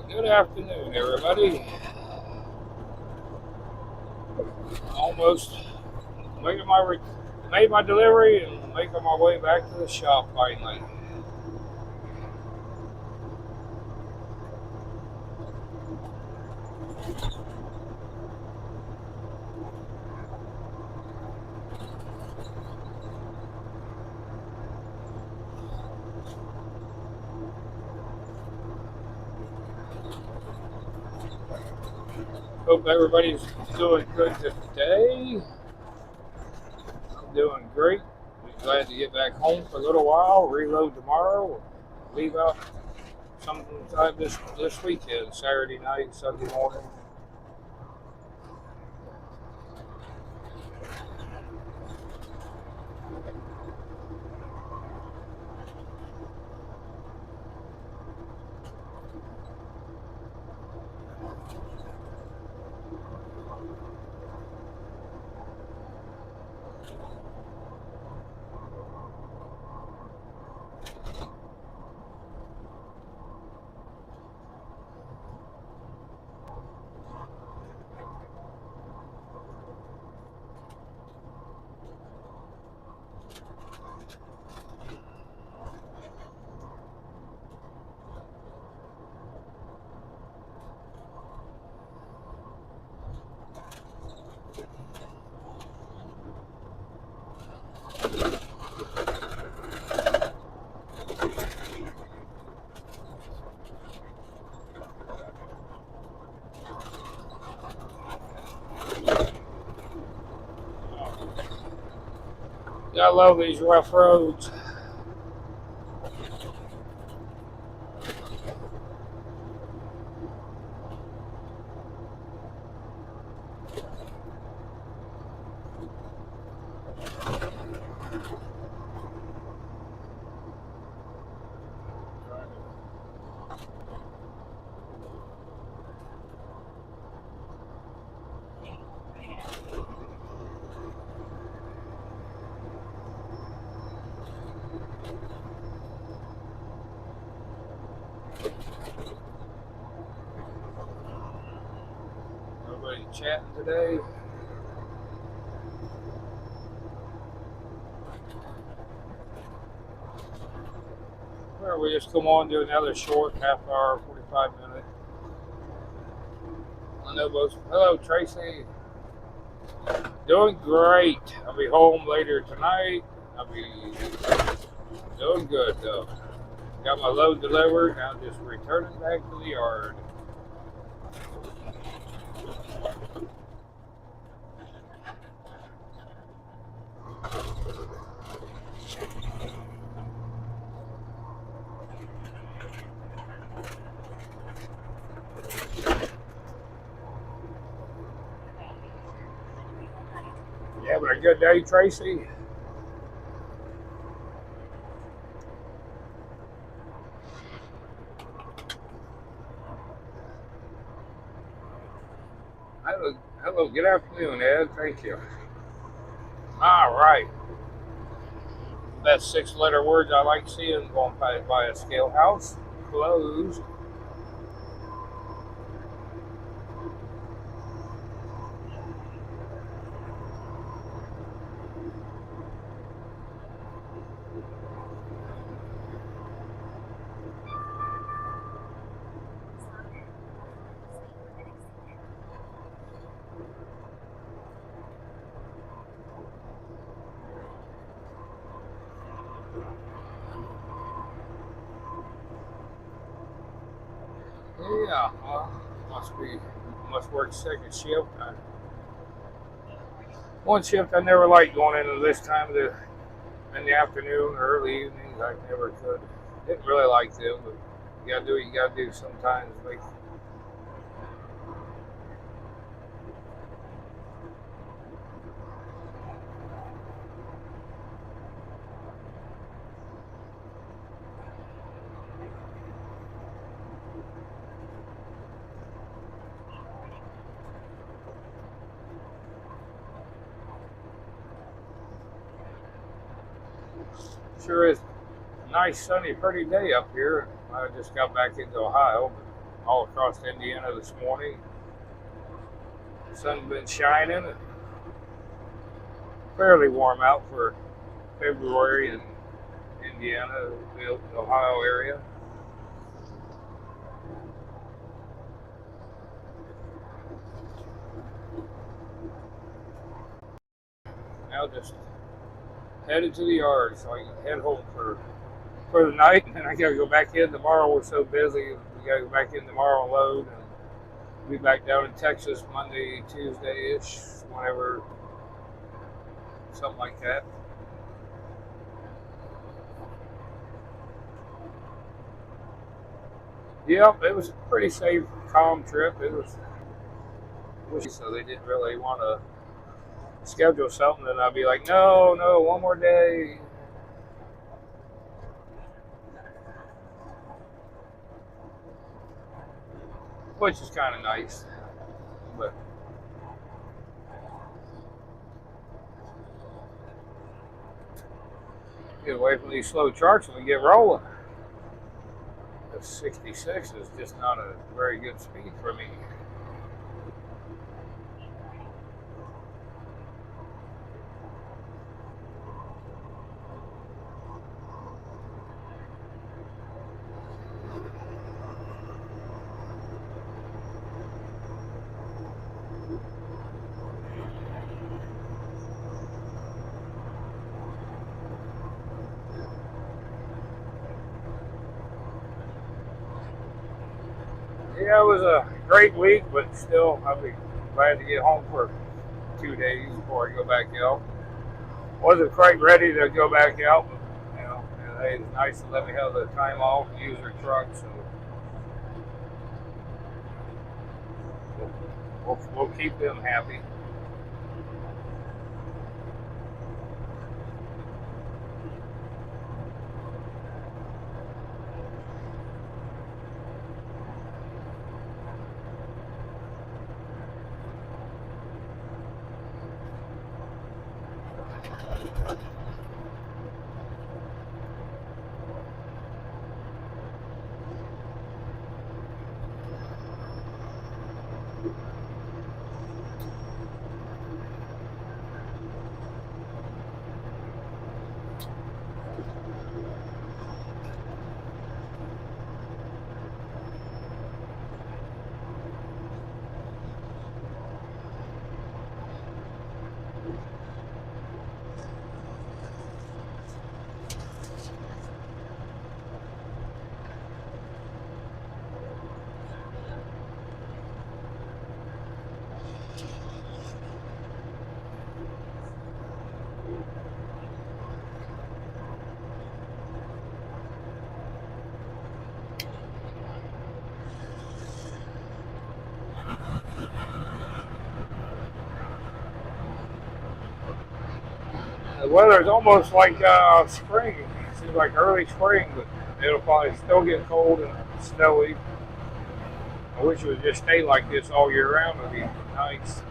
Good afternoon, everybody. Almost making made my delivery and making my way back to the shop finally. Hope everybody's doing good today. I'm doing great. Be glad to get back home for a little while. Reload tomorrow. Leave out sometime this weekend, Saturday night, Sunday morning. I love these rough roads. Everybody chatting today. Or we just come on, do another short half hour, 45 minute. I know both. Hello, Tracy. Doing great. I'll be home later tonight. I'll be doing good though. Got my load delivered. Now just returning back to the yard. You having a good day, Tracy? Hello, good afternoon, Ed. Thank you. All right. That's 6 letter words I like seeing going by a scale house. Closed. Yeah, must work second shift. One shift I never liked going into this time of in the afternoon or early evenings. I never could. Didn't really like them, but you gotta do what you gotta do sometimes. Like, sure is a nice, sunny, pretty day up here. I just got back into Ohio. all across Indiana this morning. The sun's been shining and fairly warm out for February in Indiana, the Ohio area. Now just headed to the yard so I can head home for the night, and then I gotta go back in tomorrow. We're so busy. We gotta go back in tomorrow and load, and be back down in Texas Monday, Tuesday-ish, whenever, something like that. Yep, it was a pretty safe, calm trip. It was so they didn't really want to schedule something, and I'd be like, no, no, one more day. Which is kind of nice, but get away from these slow charts and we get rolling. The 66 is just not a very good speed for me. Yeah, it was a great week, but still, I'll be glad to get home for 2 days before I go back out. Wasn't quite ready to go back out, but it's nice to let me have the time off and use their truck, so we'll keep them happy. The weather's almost like spring. It seems like early spring, but it'll probably still get cold and snowy. I wish it would just stay like this all year round. It'd be nice.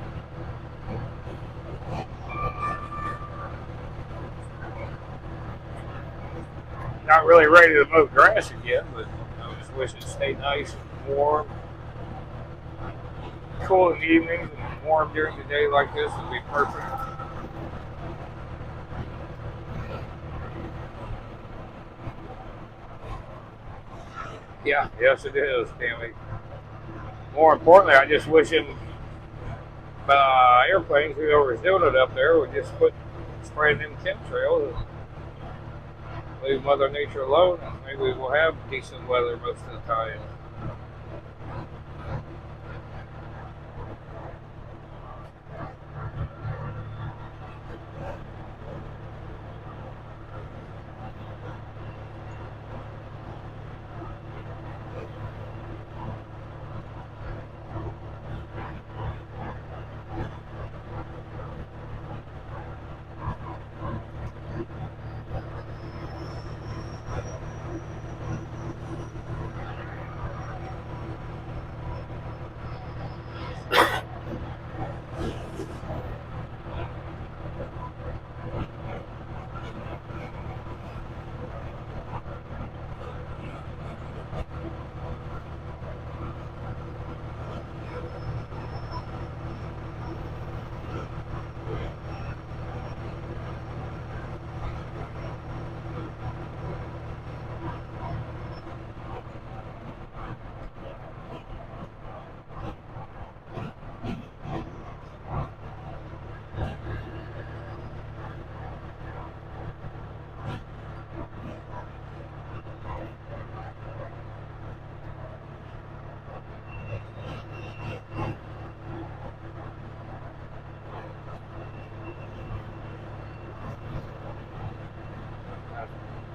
Not really ready to mow grass again, but I just wish it stayed nice and warm. Cool in the evenings and warm during the day like this would be perfect. Yeah, yes it is, Tammy. More importantly, I just wish him airplanes, whoever's doing it up there, would just quit spraying them chemtrails and leave Mother Nature alone, and maybe we'll have decent weather most of the time.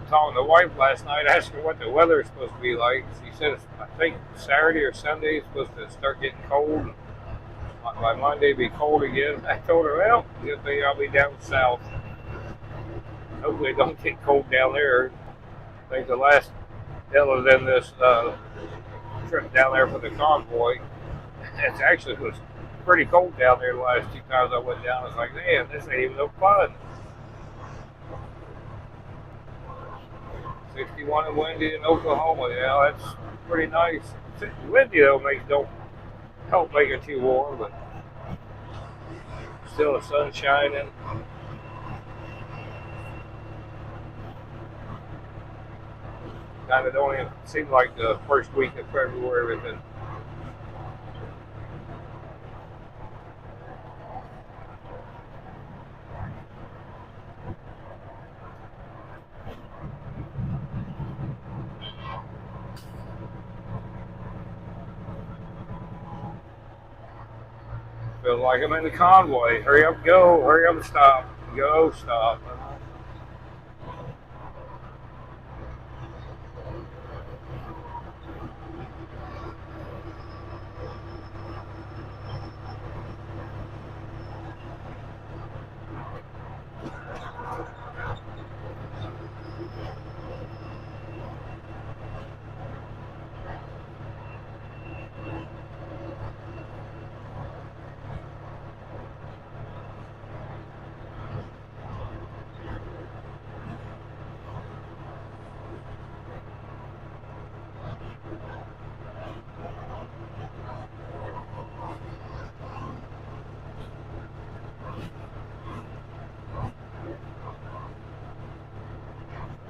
talking to the wife last night, asking her what the weather is supposed to be like. She said, I think Saturday or Sunday is supposed to start getting cold. By Monday, be cold again. I told her, well, good thing I'll be down south. Hopefully, it don't get cold down there. I think the last, other than this trip down there for the convoy, it actually was pretty cold down there the last two times I went down. I was like, man, this ain't even no fun. 61 and windy in Oklahoma. Yeah, that's pretty nice. Windy though don't help make it too warm, but still the sun shining. Kind of don't even seem like the first week of February with it. Feels like I'm in the convoy. Hurry up, go. Hurry up, stop. Go, stop.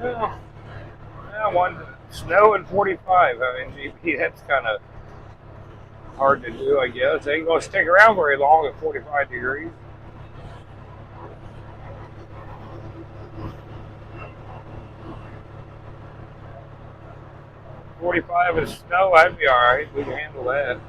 Well, one snow and 45. I mean, GP, that's kind of hard to do, I guess. They ain't going to stick around very long at 45 degrees. $45 and snow, I'd be all right. We can handle that.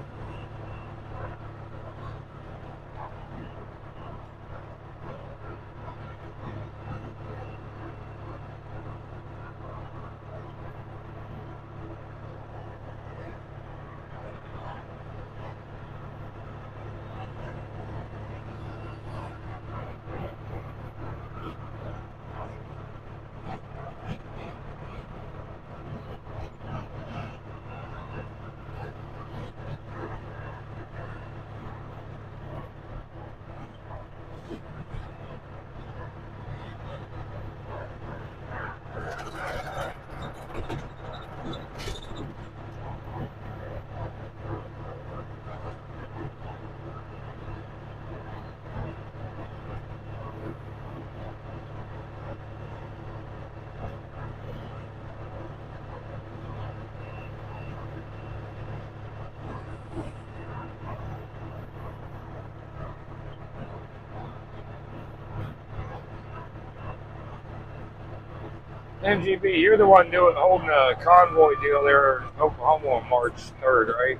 MGB, you're the one holding a convoy deal there in Oklahoma on March 3rd, right?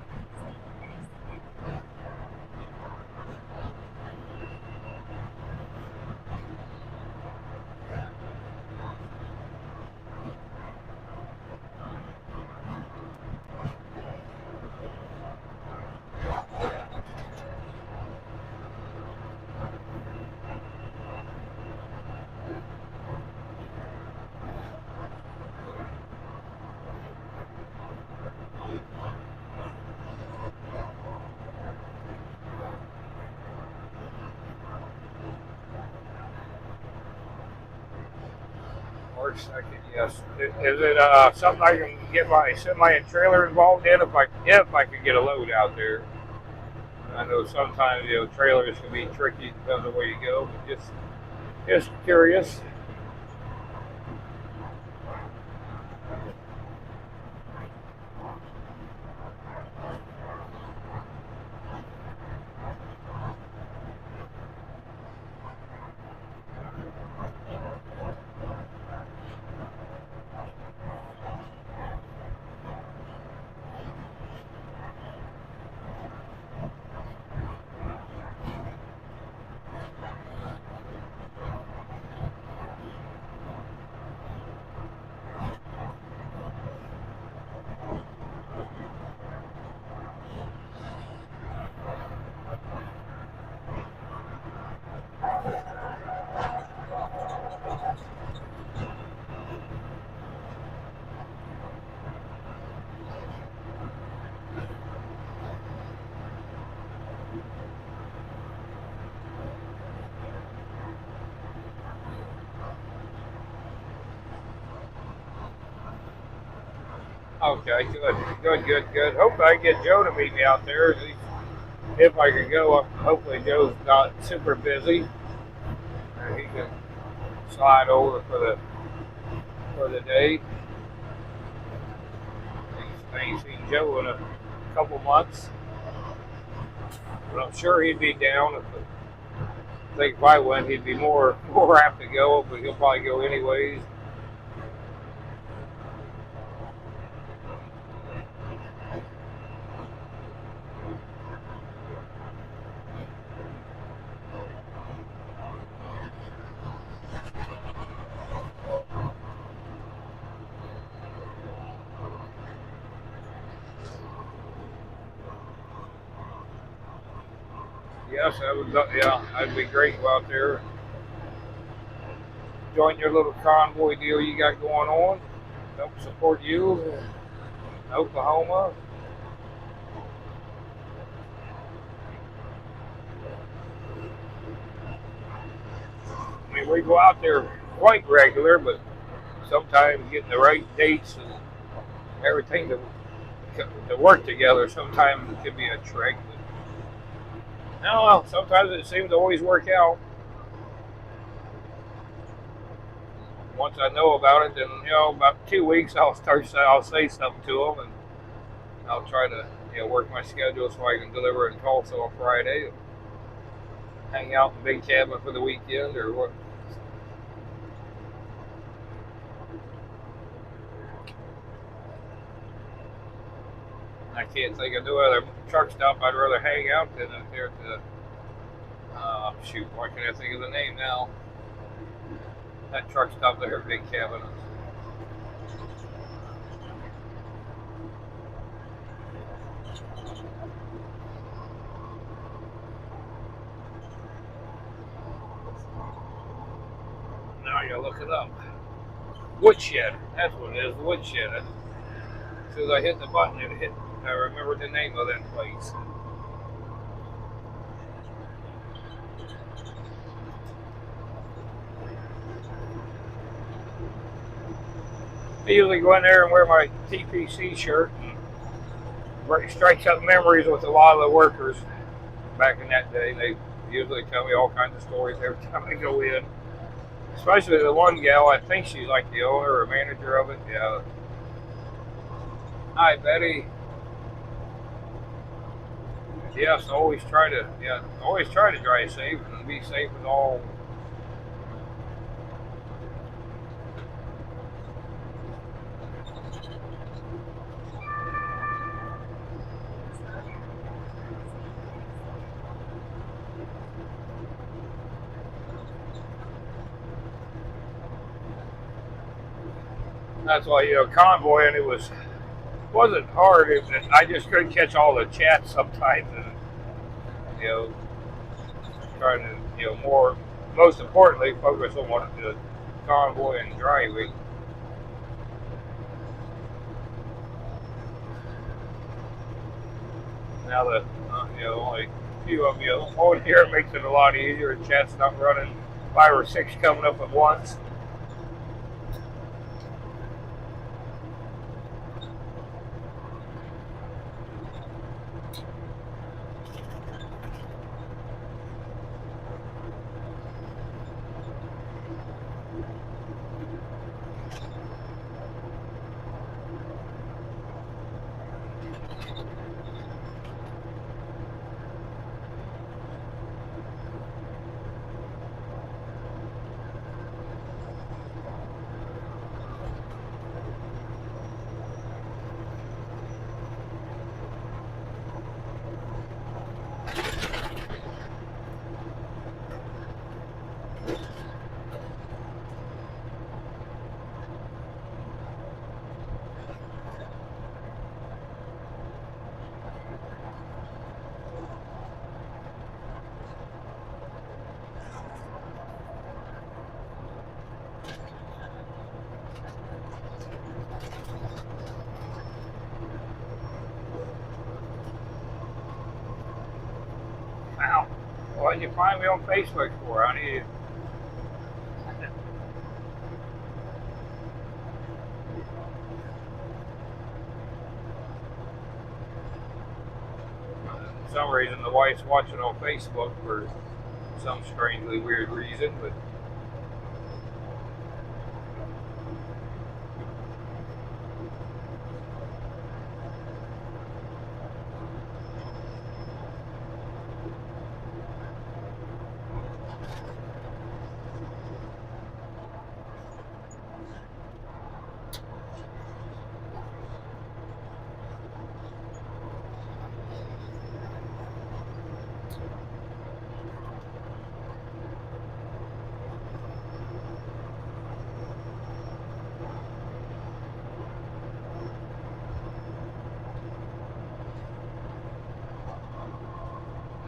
March 2nd, yes. Is it something I can get my semi and trailer involved in if I can get a load out there? I know sometimes trailers can be tricky depends on where you go, but just curious. Okay, good, good, good, good. Hope I get Joe to meet me out there. If I could go, hopefully Joe's not super busy, and he can slide over for the day. I ain't seen Joe in a couple months, but I'm sure he'd be down. I think if I went, he'd be more apt to go, but he'll probably go anyways. Yes, that would. Yeah, that'd be great to go out there, join your little convoy deal you got going on. Help support you in Oklahoma. I mean, we go out there quite regular, but sometimes getting the right dates and everything to work together sometimes it can be a trick. But, no, sometimes it seems to always work out. Once I know about it, then about 2 weeks I'll say something to them, and I'll try to work my schedule so I can deliver in Tulsa on Friday, hang out in Big Cabin for the weekend or what. I can't think of no other truck stop I'd rather hang out than up there at the shoot. Why can't I think of the name now? That truck stop there at Big Cabin. Now I gotta look it up. Woodshed. That's what it is. Woodshed. As soon as I hit the button, it hit. I remember the name of that place. I usually go in there and wear my TPC shirt and strikes up memories with a lot of the workers back in that day. They usually tell me all kinds of stories every time I go in. Especially the one gal, I think she's like the owner or manager of it. Yeah. Hi, Betty. Yes, always try to drive safe and be safe with all. That's why convoying wasn't hard. I just couldn't catch all the chats sometimes, and you know trying to more most importantly focus on what the convoy and driving. Now that only a few of you on here makes it a lot easier. And chat's not running 5 or 6 coming up at once. Wow. What did you find me on Facebook for? I need. For some reason, the wife's watching on Facebook for some strangely weird reason, but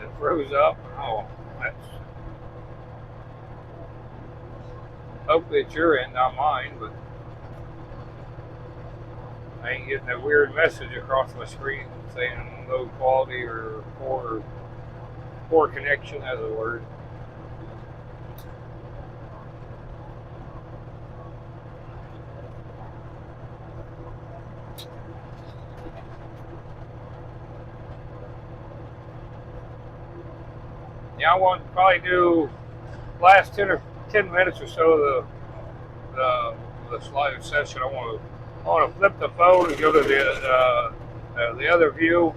it froze up. Oh, that's hopefully it's your end, not mine, but I ain't getting a weird message across my screen saying low quality or poor connection as a word. Yeah, I want to probably do last 10 minutes or so of the live session. I want to flip the phone and go to the other view.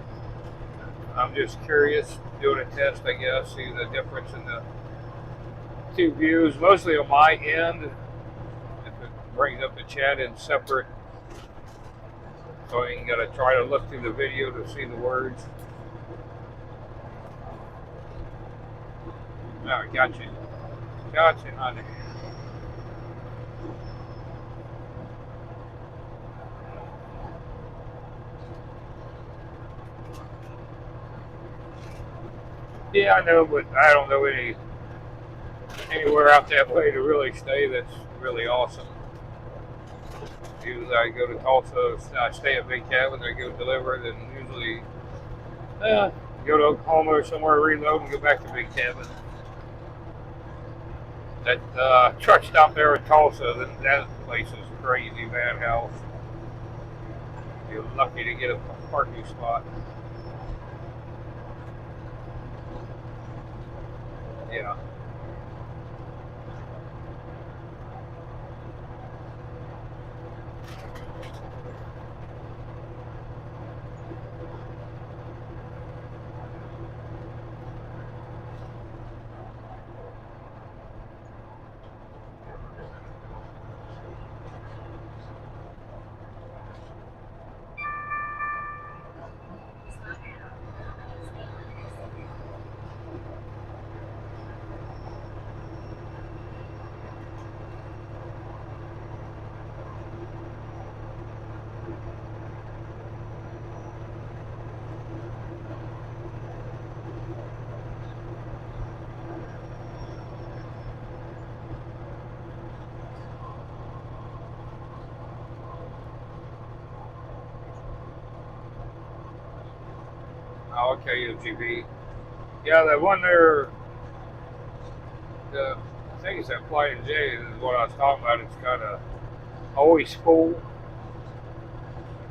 I'm just curious, doing a test, I guess, see the difference in the two views, mostly on my end. If it brings up the chat in separate, so you got to try to look through the video to see the words. Oh, gotcha, honey. Yeah, I know, but I don't know anywhere out that way to really stay that's really awesome. Usually I go to Tulsa, I stay at Big Cabin, I go deliver, then usually go to Oklahoma or somewhere, reload, and go back to Big Cabin. That truck stop there in Tulsa, that place is crazy, madhouse. You're lucky to get a parking spot. Yeah. Oh, okay, UGB. Yeah, that one there, I think it's that Flying J is what I was talking about. It's kind of always full.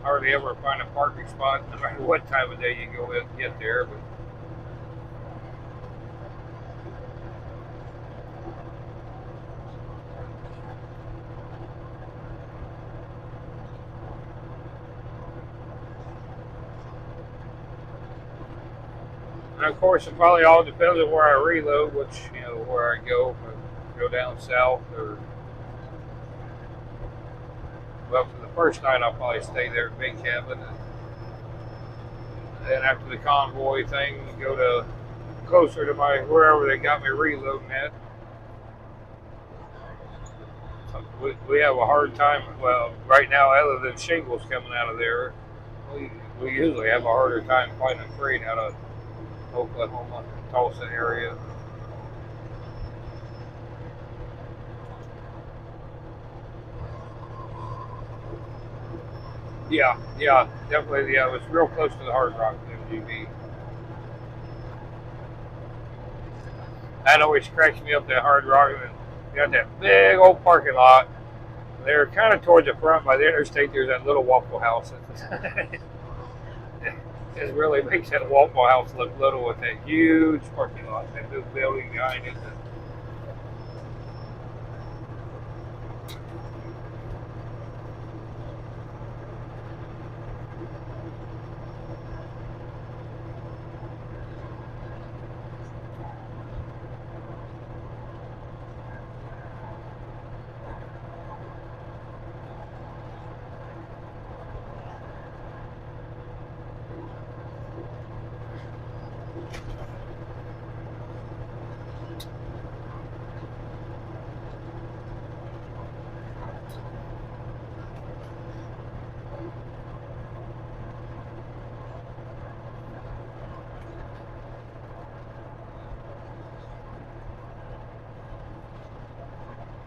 Hardly ever find a parking spot, no matter what time of day you go in, get there. But and of course, it probably all depends on where I reload, where I go. If I go down south or, well, for the first night, I'll probably stay there at Big Cabin. And then after the convoy thing, go to closer to wherever they got me reloading at. We have a hard time, well, right now, other than shingles coming out of there, we usually have a harder time finding freight out of Oklahoma, Tulsa area. Yeah, definitely. Yeah, it was real close to the Hard Rock MGB. That always cracks me up, that Hard Rock, and you got that big old parking lot. They're kind of towards the front by the interstate. There's that little Waffle House. It really makes that Waffle House look little with that huge parking lot, that big building behind it.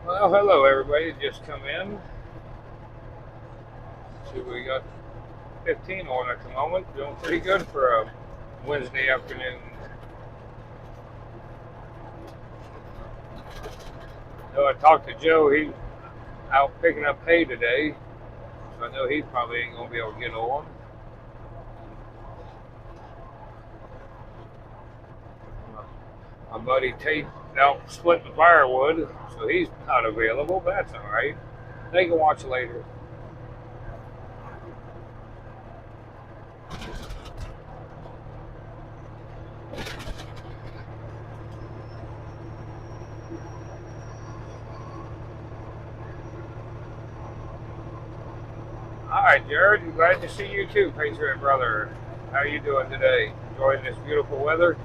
Well, hello everybody. Just come in. See, we got 15 on at the moment. Doing pretty good for a Wednesday afternoon. So I talked to Joe. He's out picking up hay today, so I know he probably ain't gonna be able to get on. My buddy Tate out splitting firewood, so he's not available. But that's all right. They can watch later. All right, Jared. Glad to see you too, Patriot brother. How you doing today? Enjoying this beautiful weather?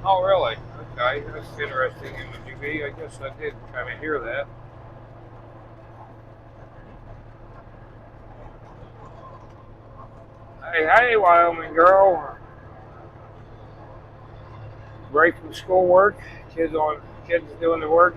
Oh, really? Okay, that's interesting in the GB. I guess I did kind of hear that. Hey, hey, Wyoming girl. Break from schoolwork. Kids doing the work.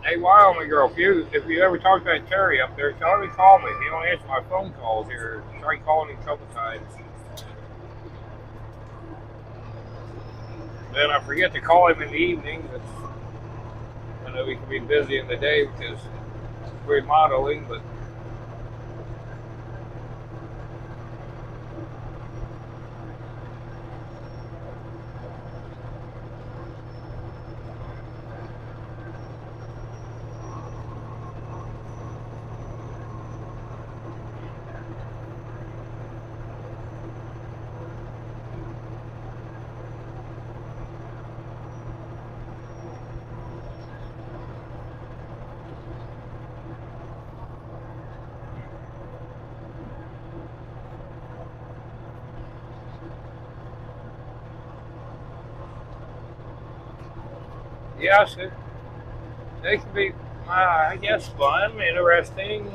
Hey, Wyoming girl, if you ever talk to that Terry up there, tell him to call me. He don't answer my phone calls here. Try calling him a couple times. Then I forget to call him in the evening. I know he can be busy in the day because we're modeling, but yes, it can be, I guess, fun, interesting,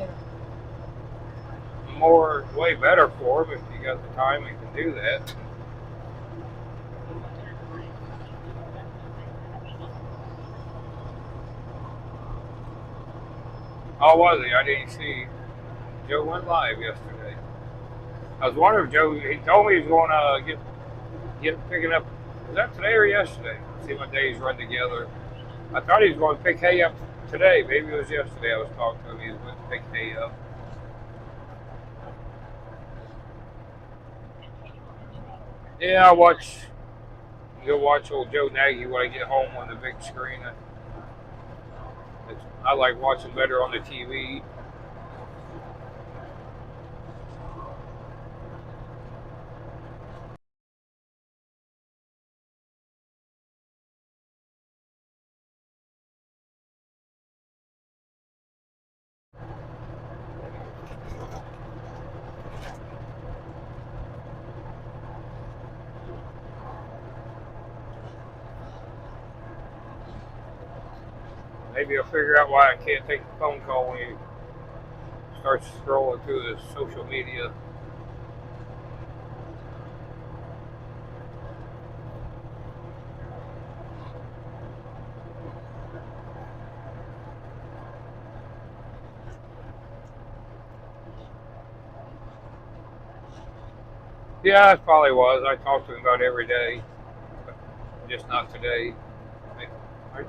way better for him if you got the time and can do that. Oh, was he? I didn't see. Joe went live yesterday. I was wondering if Joe. He told me he's going to get picking up. Was that today or yesterday? Let's see, my days run together. I thought he was going to pick hay up today. Maybe it was yesterday. I was talking to him. He was going to pick hay up. Yeah, I watch. Go watch old Joe Nagy when I get home on the big screen. I like watching better on the TV. Maybe I'll figure out why I can't take the phone call when you start scrolling through the social media. Yeah, it probably was. I talk to him about every day, but just not today. I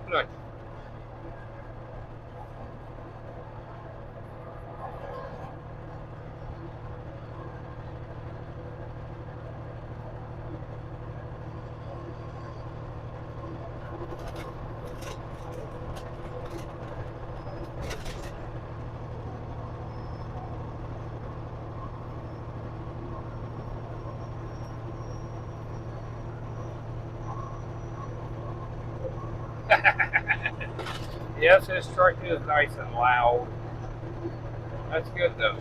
yes, his truck is nice and loud. That's good though.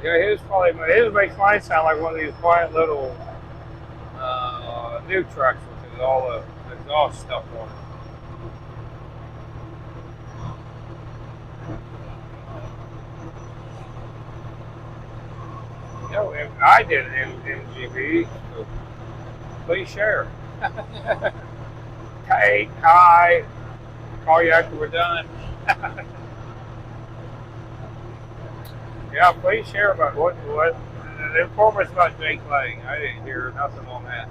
Yeah, his makes mine sound like one of these quiet little new trucks with all the exhaust stuff on it. You know, I did an MGB, so please share. Hey, hi. Call you after we're done. Yeah, please share about what inform us about Jake Lang. I didn't hear nothing on that.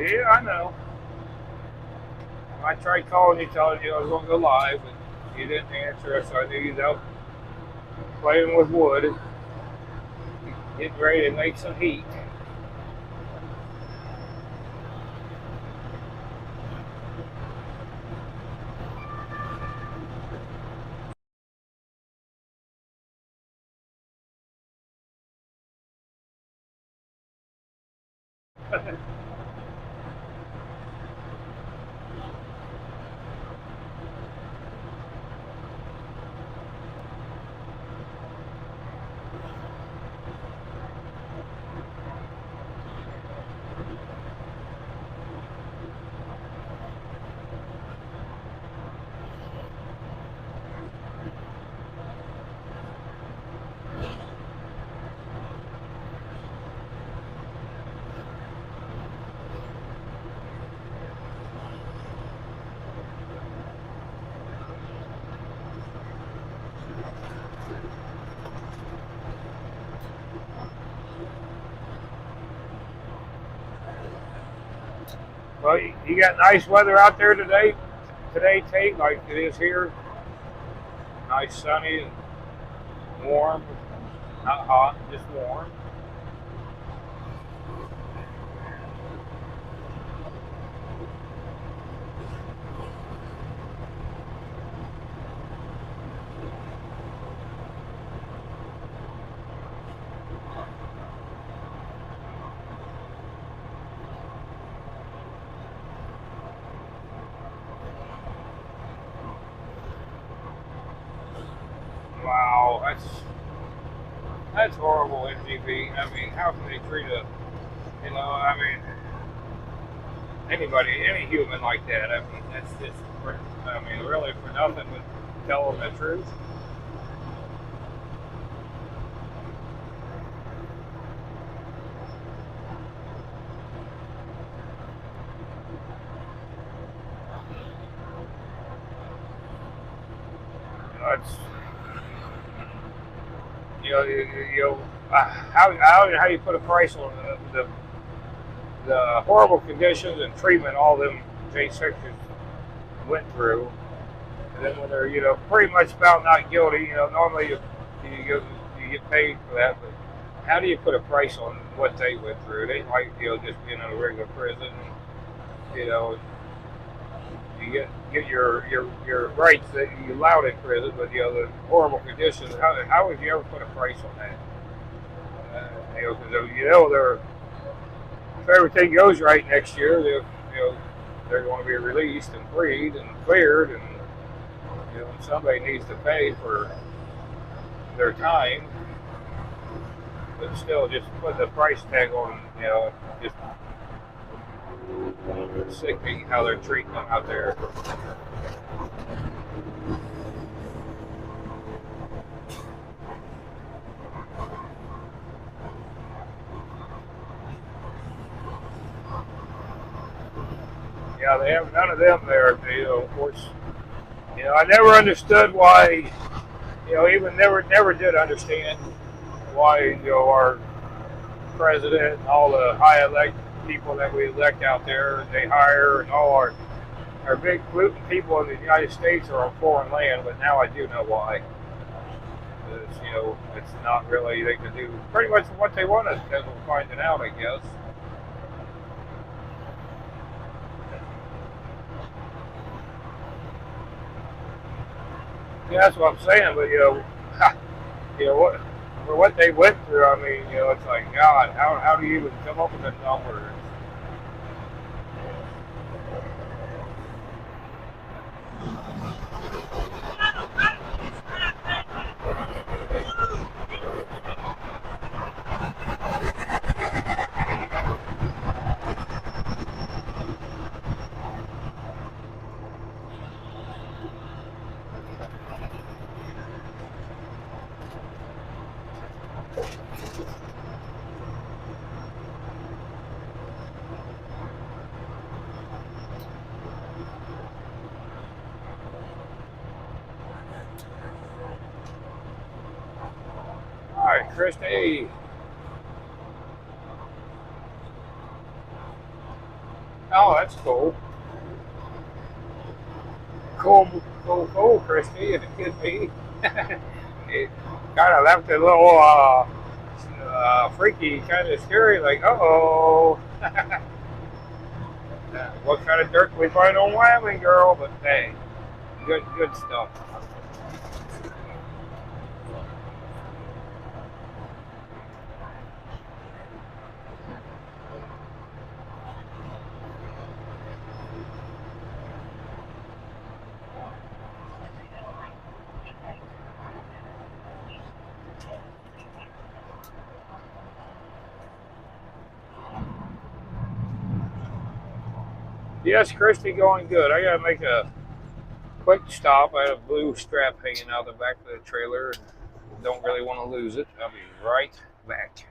Yeah, I know. I tried calling you, telling you I was going to go live, but you didn't answer, so I knew you was out playing with wood, getting ready to make some heat. Well, you got nice weather out there today, Tate, like it is here. Nice, sunny, and warm. Not hot, just warm. Wow, that's horrible, NGB. I mean, how can they treat a, I mean, anybody, any human like that? I mean, that's just, I mean, really for nothing but tell them the truth. It's, you know, how you put a price on the the horrible conditions and treatment all them J6s went through. And then when they're, pretty much found not guilty, normally you get paid for that, but how do you put a price on what they went through? They like, just being in a regular prison, you know, you get your rights that you allowed in prison, but the horrible conditions. How would you ever put a price on that? Because they're if everything goes right next year, they're going to be released and freed and cleared, and somebody needs to pay for their time. But still, just put the price tag on, just sickening how they're treating them out there. Yeah, they have none of them there. Of course, I never understood why. Even never did understand why our president and all the high elect people that we elect out there, they hire, and all our big polluting people in the United States are on foreign land. But now I do know why. Because, it's not really, they can do pretty much what they want us, as we're finding out, I guess. Yeah, that's what I'm saying. But what for what they went through, I mean, it's like, God, how do you even come up with a number? All right, Christy. Oh, that's cool. Cool, Christy. It could be. It kind of left a little freaky, kind of scary. Like, oh, what kind of dirt we find on Wyoming, girl? But hey, good stuff. Yes, Christy, going good. I gotta make a quick stop. I have a blue strap hanging out the back of the trailer, and don't really want to lose it. I'll be right back.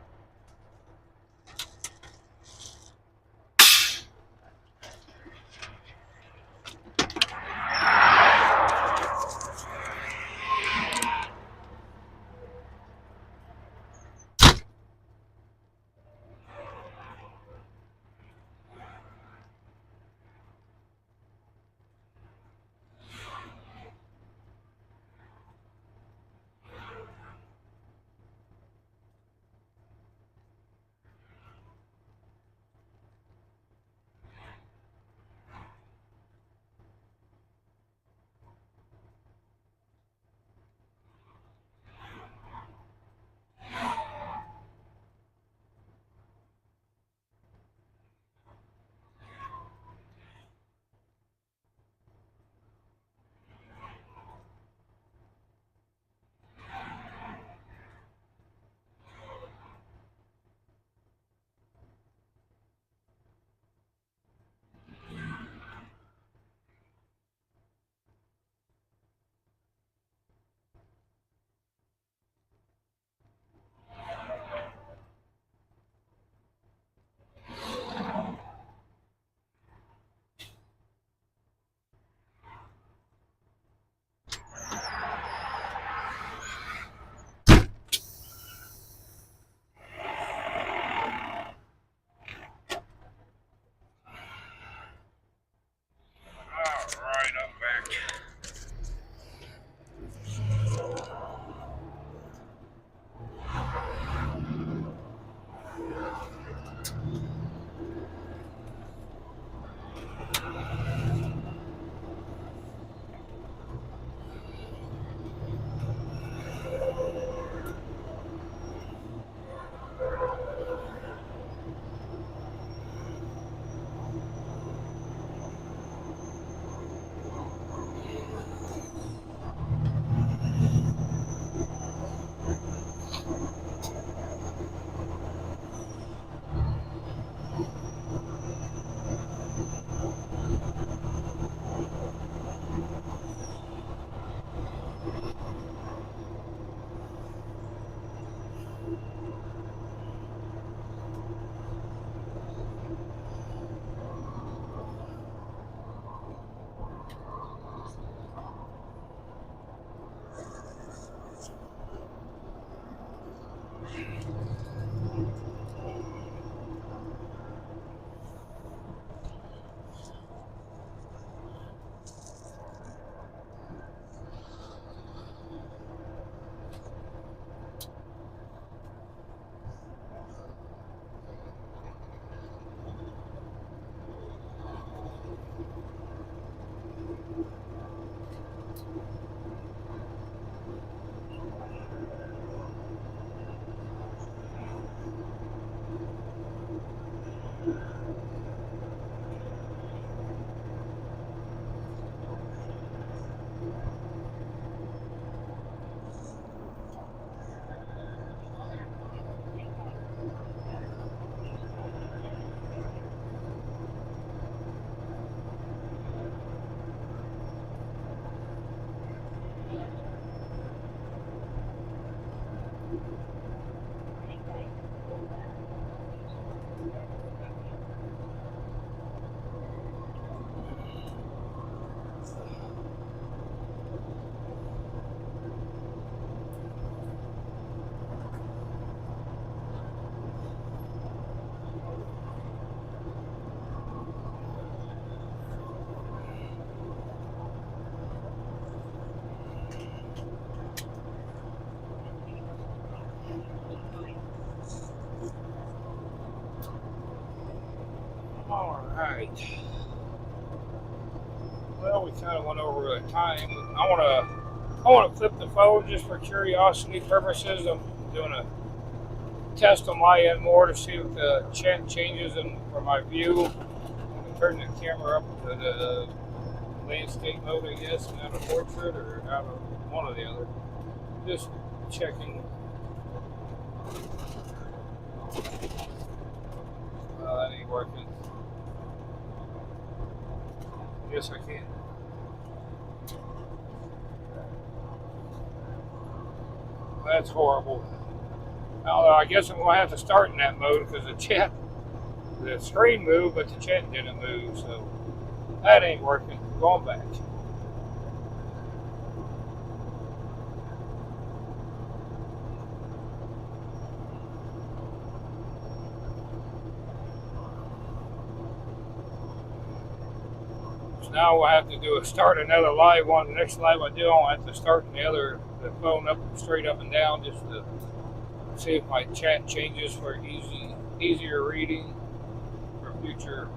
All right. Well, we kind of went over the time. I want to flip the phone just for curiosity purposes. I'm doing a test on my end more to see if the chat changes for my view. I'm going to turn the camera up to the landscape mode, I guess, and out of portrait or out of one or the other. Just checking. That ain't working. Yes, I can. That's horrible. Although I guess I'm going to have to start in that mode because the screen moved, but the chat didn't move, so that ain't working. Going back. So now we'll have to start another live one. The next live I do, I'll have to start the phone up straight up and down just to see if my chat changes for easier reading for future.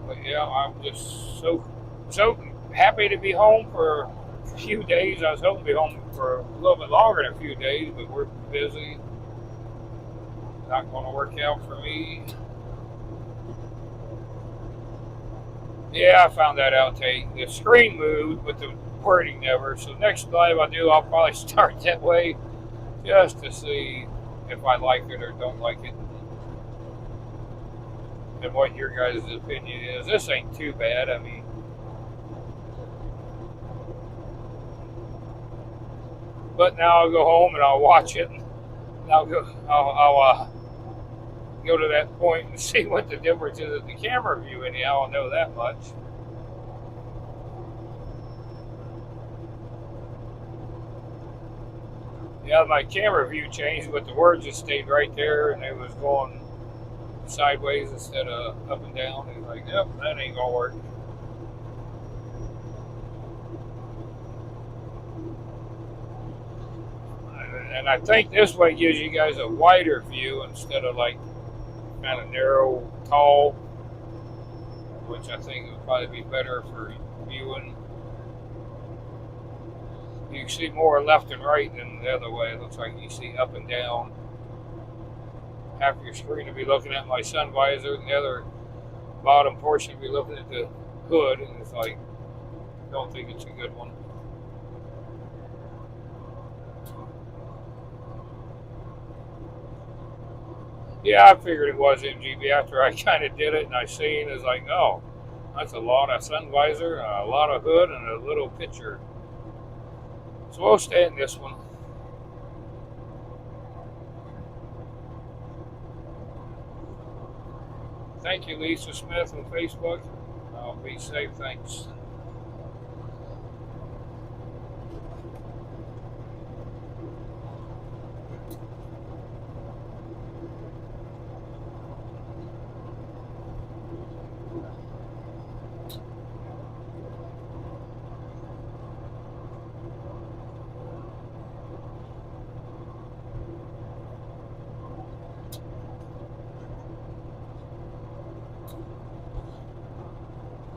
But yeah, I'm just so happy to be home for a few days. I was hoping to be home for a little bit longer than a few days, but we're busy. Not going to work out for me. Yeah, I found that out, Tate. The screen moved, but the wording never. So next live I do, I'll probably start that way just to see if I like it or don't like it. And what your guys' opinion is. This ain't too bad, I mean. But now I'll go home and I'll watch it. And I'll go to that point and see what the difference is in the camera view. Anyhow, I'll know that much. Yeah, my camera view changed, but the words just stayed right there, and it was going sideways instead of up and down. It's like, yep, that ain't gonna work. And I think this way gives you guys a wider view instead of like kind of narrow, tall, which I think would probably be better for viewing. You can see more left and right than the other way. It looks like you see up and down. Half your screen will be looking at my sun visor, and the other bottom portion will be looking at the hood, and it's like, I don't think it's a good one. Yeah, I figured it was MGB after I kind of did it, and I seen it's like, oh, that's a lot of sun visor, a lot of hood, and a little picture. So we'll stay in this one. Thank you, Lisa Smith on Facebook. Be safe, thanks.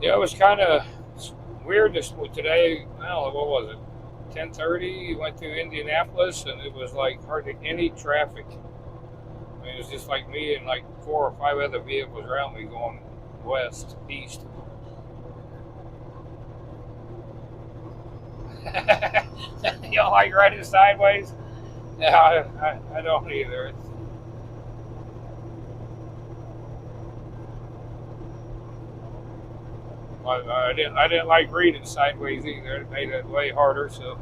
Yeah, it was kind of weird this today. I don't know, what was it? 10:30. Went to Indianapolis, and it was like hardly any traffic. I mean, it was just like me and like 4 or 5 other vehicles around me going east. You don't like riding sideways? Yeah, I don't either. I didn't like reading sideways either. It made it way harder. So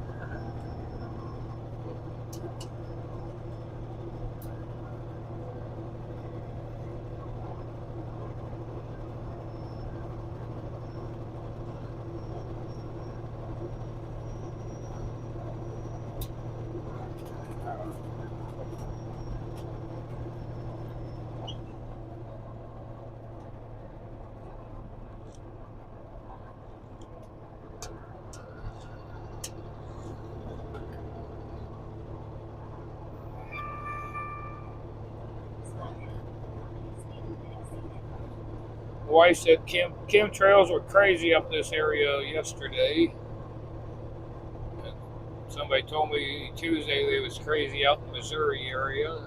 wife said chemtrails were crazy up this area yesterday. And somebody told me Tuesday it was crazy out in the Missouri area.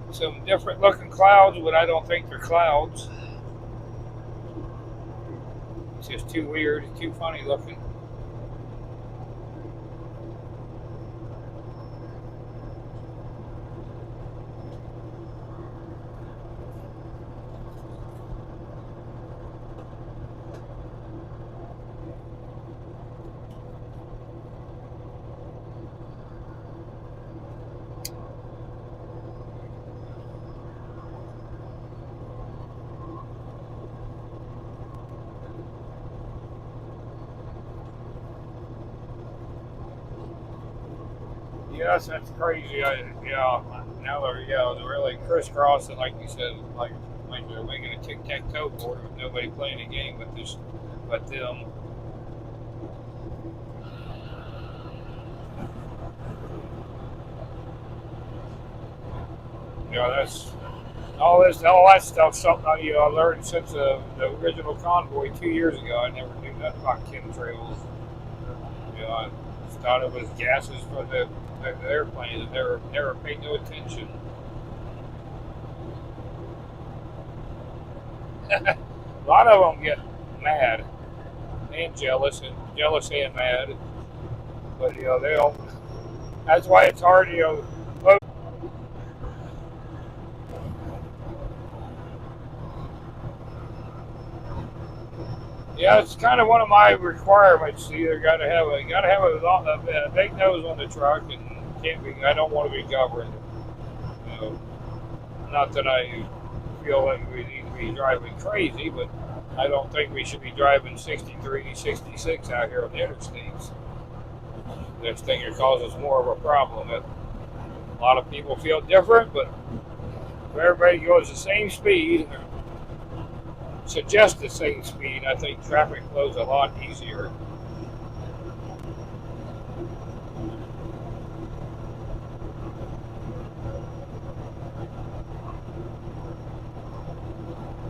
Some different looking clouds, but I don't think they're clouds. It's just too weird, too funny looking. Yes, that's crazy. Yeah, now they're really crisscrossing, like you said, like they're making a tic-tac-toe board with nobody playing a game but them. That's all that stuff. Something I learned since the original convoy 2 years ago. I never knew nothing about chemtrails. I thought it was gases for the airplanes, and never paid no attention. A lot of them get mad and jealous and mad. But they don't. That's why it's hard. Yeah, it's kind of one of my requirements. You either got to have a big nose on the truck, and can't be. I don't want to be governed. You know, not that I feel like we need to be driving crazy, but I don't think we should be driving 63, 66 out here on the interstates. Next thing it causes more of a problem. A lot of people feel different, but if everybody goes the same speed, suggest the same speed, I think traffic flows a lot easier.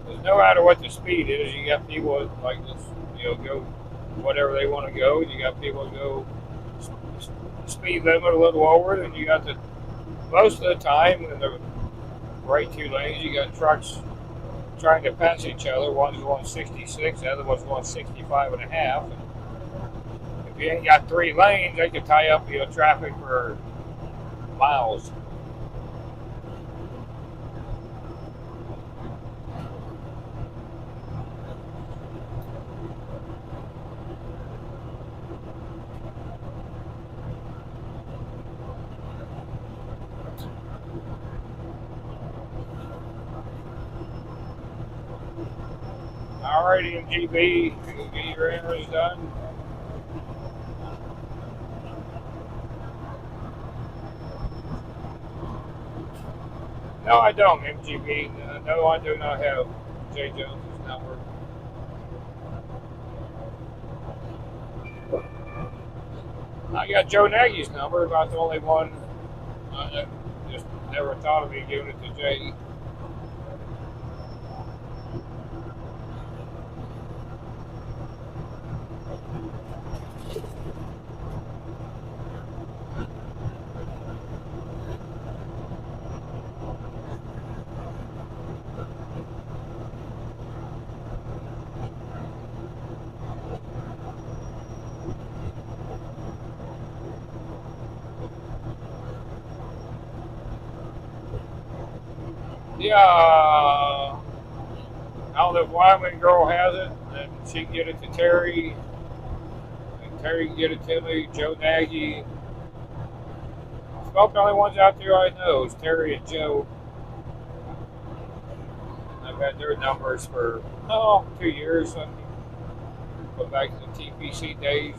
Because no matter what the speed is, you got people like this, go whatever they want to go. You got people go speed limit a little over, and you got most of the time in the right two lanes, you got trucks trying to pass each other. One's going 66, the other one's going 65 and a half. And if you ain't got three lanes, they can tie up traffic for miles. Alrighty, MGB, you can get your errands done. No, I don't, MGB. No, I do not have Jay Jones's number. I got Joe Nagy's number, about the only one. I just never thought of me giving it to Jay. Yeah, I don't know if Wyoming girl has it, and she can get it to Terry, and Terry can get it to me. Joe Nagy. It's about the only ones out there I know is Terry and Joe. I've had their numbers for 2 years. I go back to the TPC days.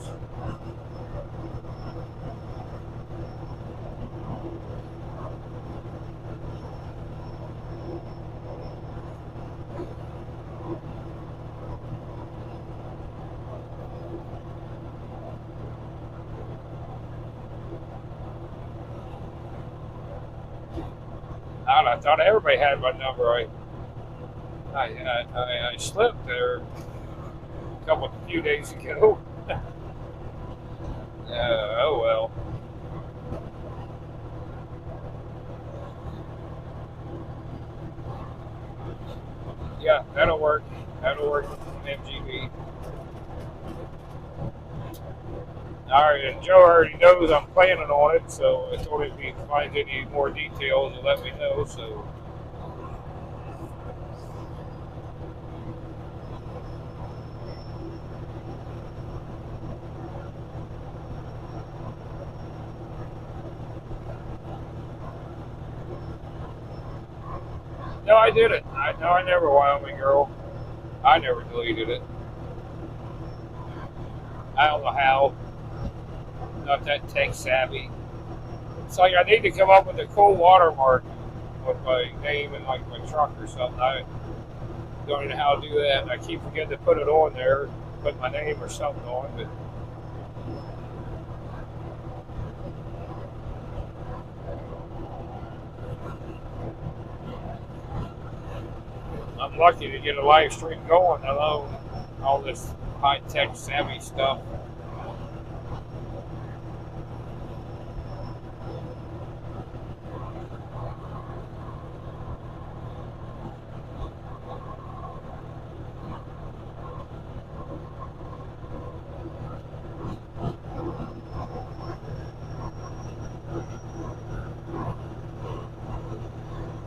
I thought everybody had my number. I slipped there a few days ago. Oh well. Yeah, that'll work. That'll work with MGB. All right, and Joe already knows I'm planning on it, so I told him if he finds any more details, to let me know. So no, I did it. I never Wyoming girl. I never deleted it. I don't know how. Not that tech savvy. It's like I need to come up with a cool watermark with my name and like my truck or something. I don't know how to do that, and I keep forgetting to put it on there, put my name or something on. But I'm lucky to get a live stream going alone. All this high tech savvy stuff.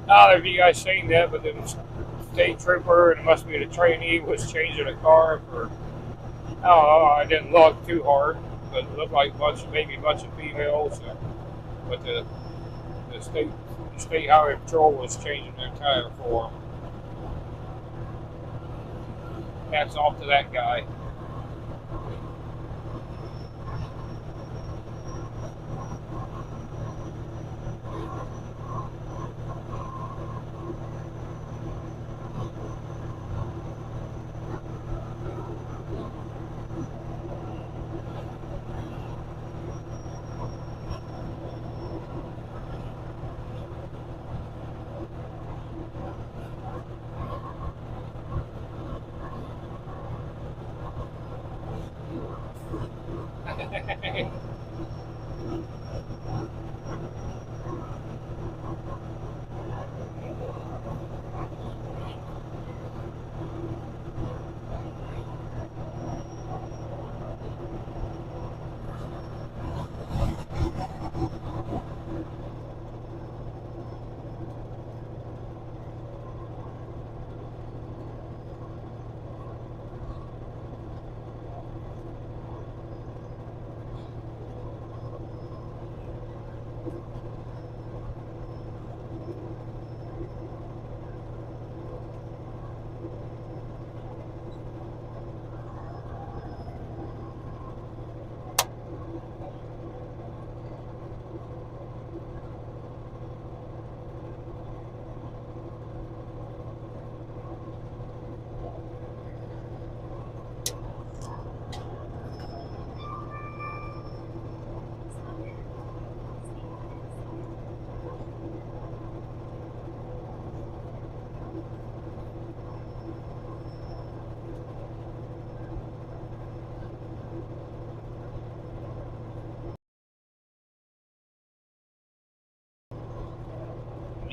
I don't know if you guys seen that, but the state trooper, and it must be the trainee, was changing a car for, I don't know, I didn't look too hard, but it looked like maybe a bunch of females. But the state highway patrol was changing their tire for them. Hats off to that guy.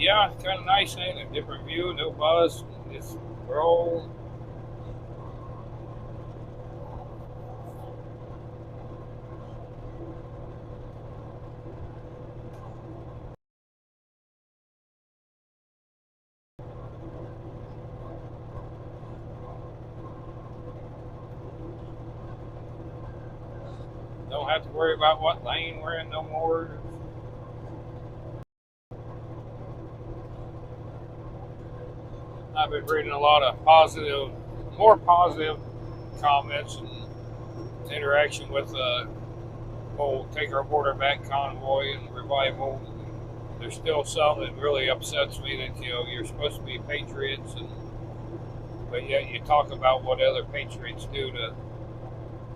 Yeah, it's kind of nice, ain't it? Different view, no buzz. Just roll. have to worry about what lane we're in no more. I've been reading a lot of more positive comments and interaction with whole Take Our Border Back convoy and revival. There's still some that really upsets me that you're supposed to be patriots, but yet you talk about what other patriots do to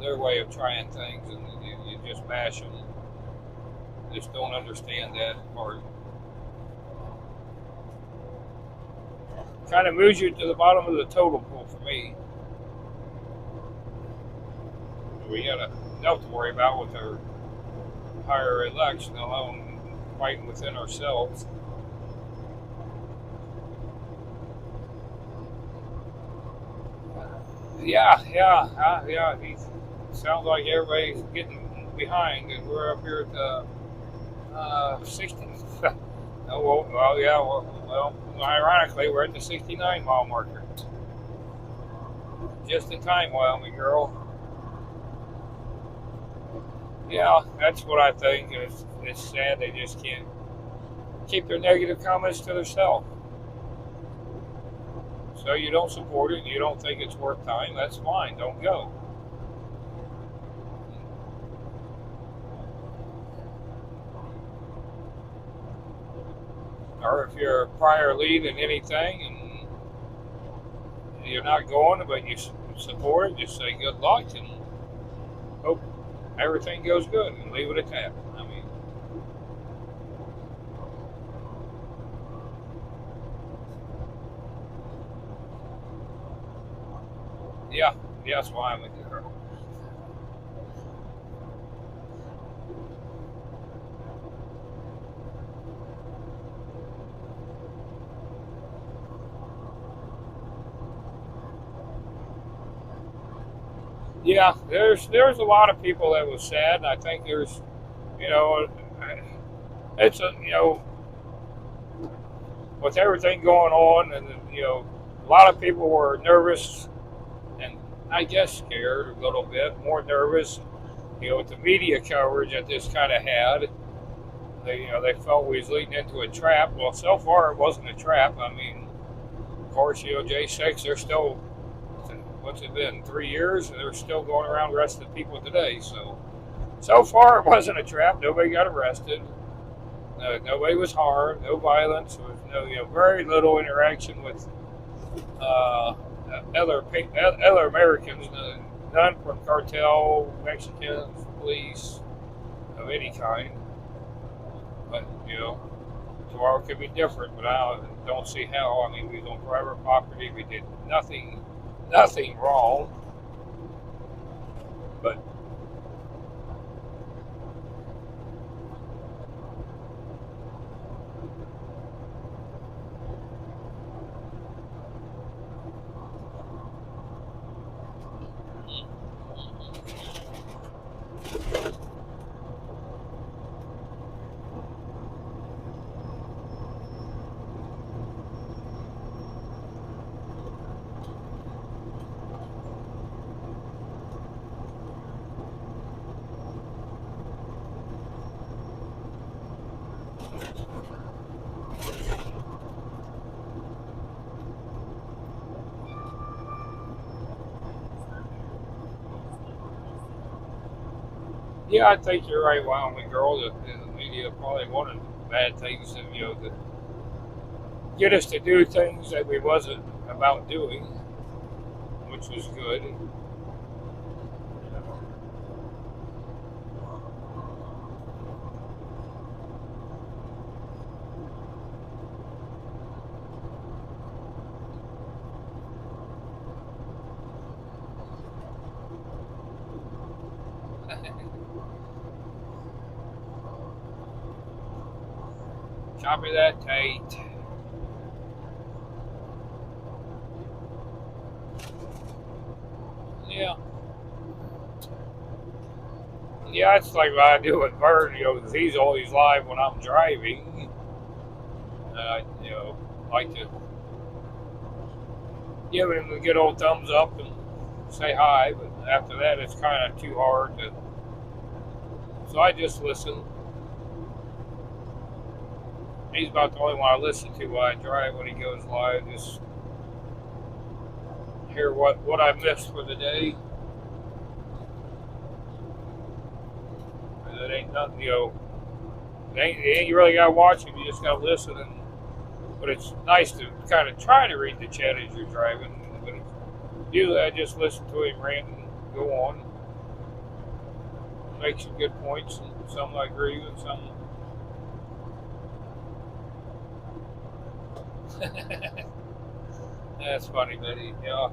their way of trying things, and you just bash them. Just don't understand that part. Kind of moves you to the bottom of the totem pole for me. We got enough to worry about with our higher election alone, fighting within ourselves. Yeah. He sounds like everybody's getting behind, and we're up here at 60. Oh, well, yeah. Well, ironically, we're at the 69-mile marker. Just in time, Wyoming girl. Yeah, that's what I think. It's sad they just can't keep their negative comments to themselves. So you don't support it, and you don't think it's worth time, that's fine, don't go. Or if you're a prior lead in anything and you're not going, but you support it, just say good luck and hope everything goes good and leave it at that. I mean, yeah, that's why I'm with you. Yeah, there's a lot of people that was sad. I think there's, you know, it's with everything going on, and a lot of people were nervous, and I guess scared a little bit, more nervous. With the media coverage that this kind of had, they felt we was leading into a trap. Well, so far it wasn't a trap. I mean, of course, J6, they're still, what's it been, 3 years, and they're still going around arresting people today. So far it wasn't a trap. Nobody got arrested. Nobody was harmed. No violence. There was very little interaction with other Americans. None from cartel, Mexicans, police of any kind. But tomorrow could be different. But I don't see how. I mean, we was on private property. We did nothing wrong. But yeah, I think you're right, Wyoming girl. The media probably wanted bad things, to get us to do things that we wasn't about doing, which was good. Copy that, Tate. Yeah. Yeah, it's like what I do with Bird, 'cause he's always live when I'm driving. Like to give him the good old thumbs up and say hi, but after that, it's kind of too hard to So I just listen. He's about the only one I listen to while I drive when he goes live. Just hear what I missed for the day. And it ain't nothing, you really gotta watch him. You just gotta listen. But it's nice to kind of try to read the chat as you're driving. But usually I just listen to him rant and go on. Make some good points, and some I agree with, some. That's funny, Betty. Yeah.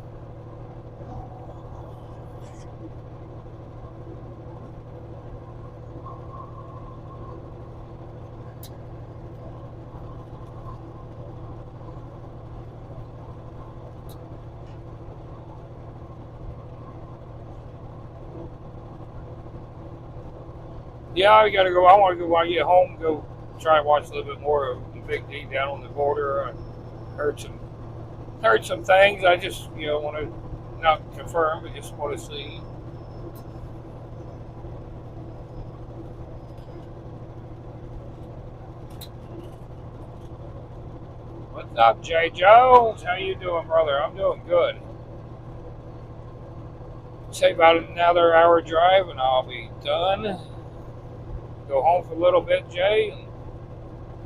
Yeah, I gotta go. I want to go when I get home. Go try and watch a little bit more of the Big D down on the border. I heard some things. I just want to not confirm, but just want to see. What's up, Jay Jones? How you doing, brother? I'm doing good. Say about another hour drive, and I'll be done. Go home for a little bit, Jay.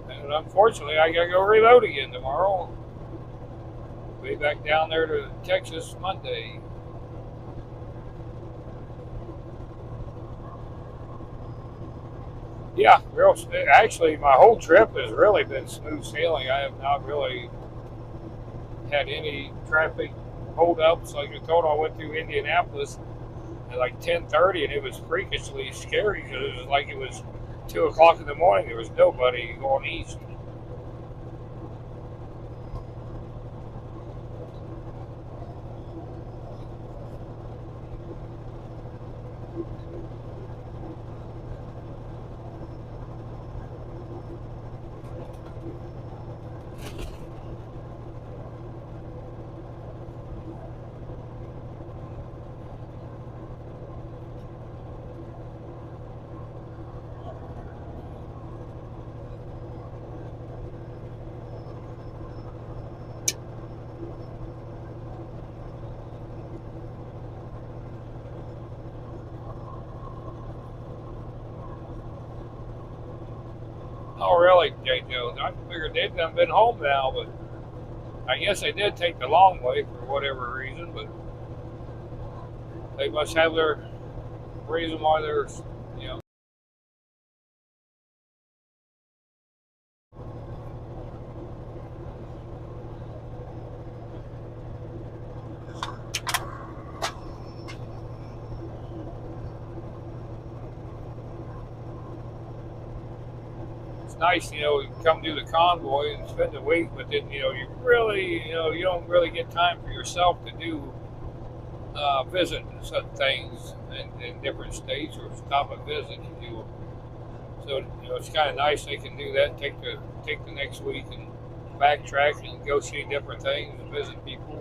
And unfortunately, I gotta go reload again tomorrow. Be back down there to Texas Monday. Yeah, actually, my whole trip has really been smooth sailing. I have not really had any traffic holdups. Like I told, I went through Indianapolis at like 10:30, and it was freakishly scary because it was like it was 2 o'clock in the morning. There was nobody going east. Oh, really, Jay Jones? I figured they'd done been home now, but I guess they did take the long way for whatever reason. But they must have their reason why they're, you know. It's nice, you come do the convoy and spend the week, but then, you really, you don't really get time for yourself to do visit some things in different states or stop and visit. So it's kind of nice they can do that. Take the next week and backtrack and go see different things and visit people.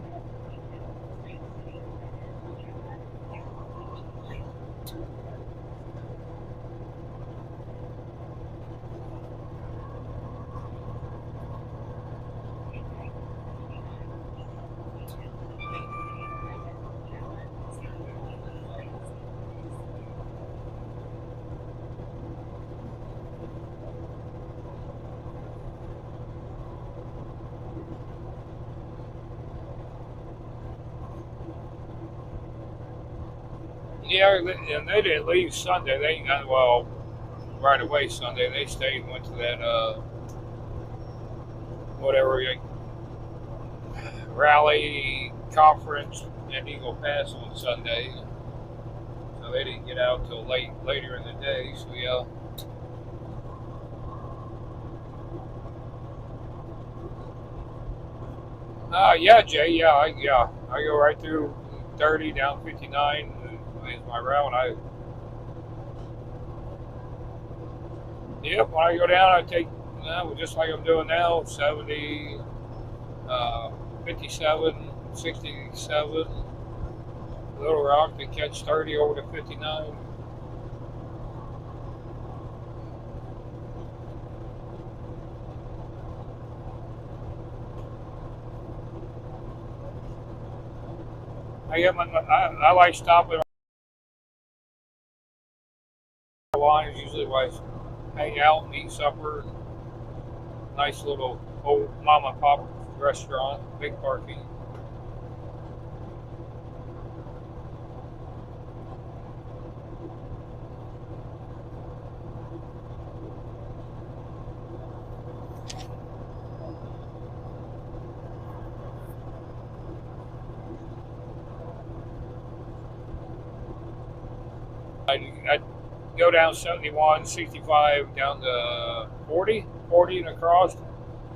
Yeah, and they didn't leave Sunday. They got right away Sunday. They stayed and went to that whatever rally conference at Eagle Pass on Sunday. So they didn't get out till later in the day. So yeah. Yeah, Jay. Yeah, I go right through 30 down 59 is my route. Yep. When I go down, I take just like I'm doing now, 70, 57, 67, Little Rock to catch 30 over to 59. I like stopping on lines usually while I hang out and eat supper. Nice little old mom and pop restaurant, big parking. I go down 71, 65 down to 40, 40 and across.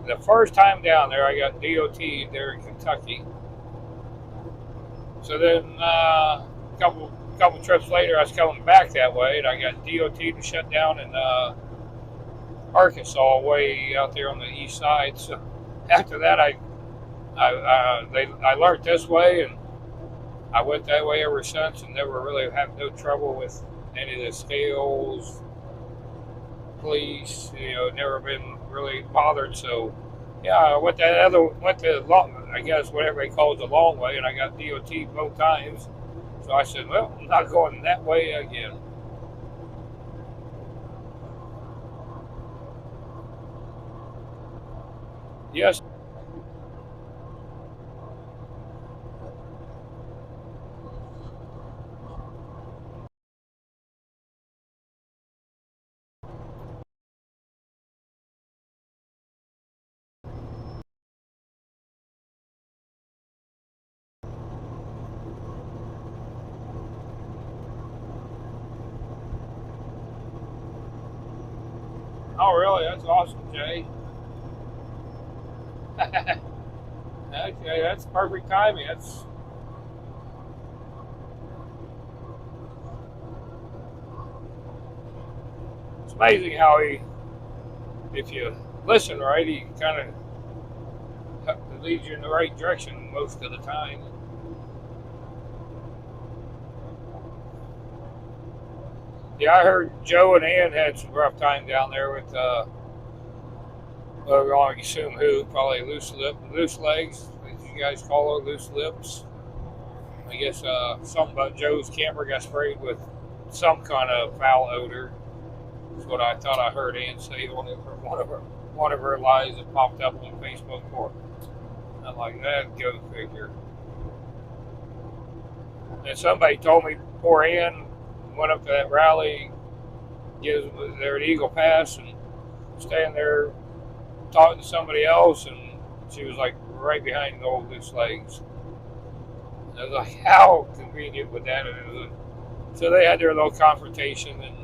The first time down there, I got DOT there in Kentucky. So then couple trips later, I was coming back that way, and I got DOT to shut down in Arkansas, way out there on the east side. So after that, I learned this way, and I went that way ever since, and never really had no trouble with any of the scales, police. Never been really bothered. So yeah, I went the I guess what everybody calls the long way, and I got DOT both times. So I said, well, I'm not going that way again. Yes. Oh, really? That's awesome, Jay. Okay, that's perfect timing. It's amazing how if you listen right, he kind of leads you in the right direction most of the time. Yeah, I heard Joe and Ann had some rough time down there with, well, we're going to assume who, probably loose legs, as you guys call it, loose lips. I guess something about Joe's camper got sprayed with some kind of foul odor. That's what I thought I heard Ann say on one of her lies that popped up on Facebook for. I'm like, that go figure. And somebody told me poor Ann went up to that rally, gives there at Eagle Pass, and standing there talking to somebody else, and she was like right behind the old loose legs. And I was like, how convenient would that have been? So they had their little confrontation and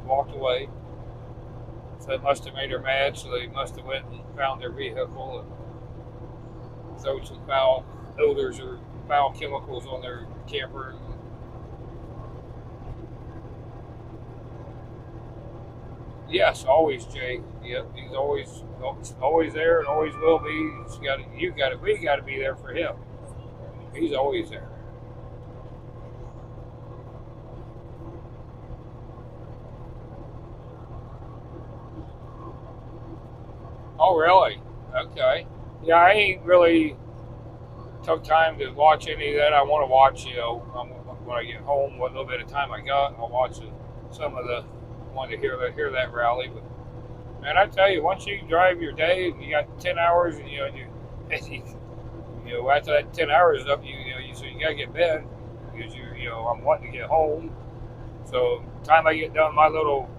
walked away. So it must have made her mad, so they must have went and found their vehicle and thrown some foul odors or foul chemicals on their camper. Yes, always Jay. Yep, he's always there and always will be. We got to be there for him. He's always there. Oh, really? Okay. Yeah, I ain't really took time to watch any of that. I want to watch, when I get home, what little bit of time I got, I'll watch some of the. Want to hear that rally, but man, I tell you, once you drive your day and you got 10 hours, and after that 10 hours is up, so you gotta get bed because I'm wanting to get home. So time I get done my little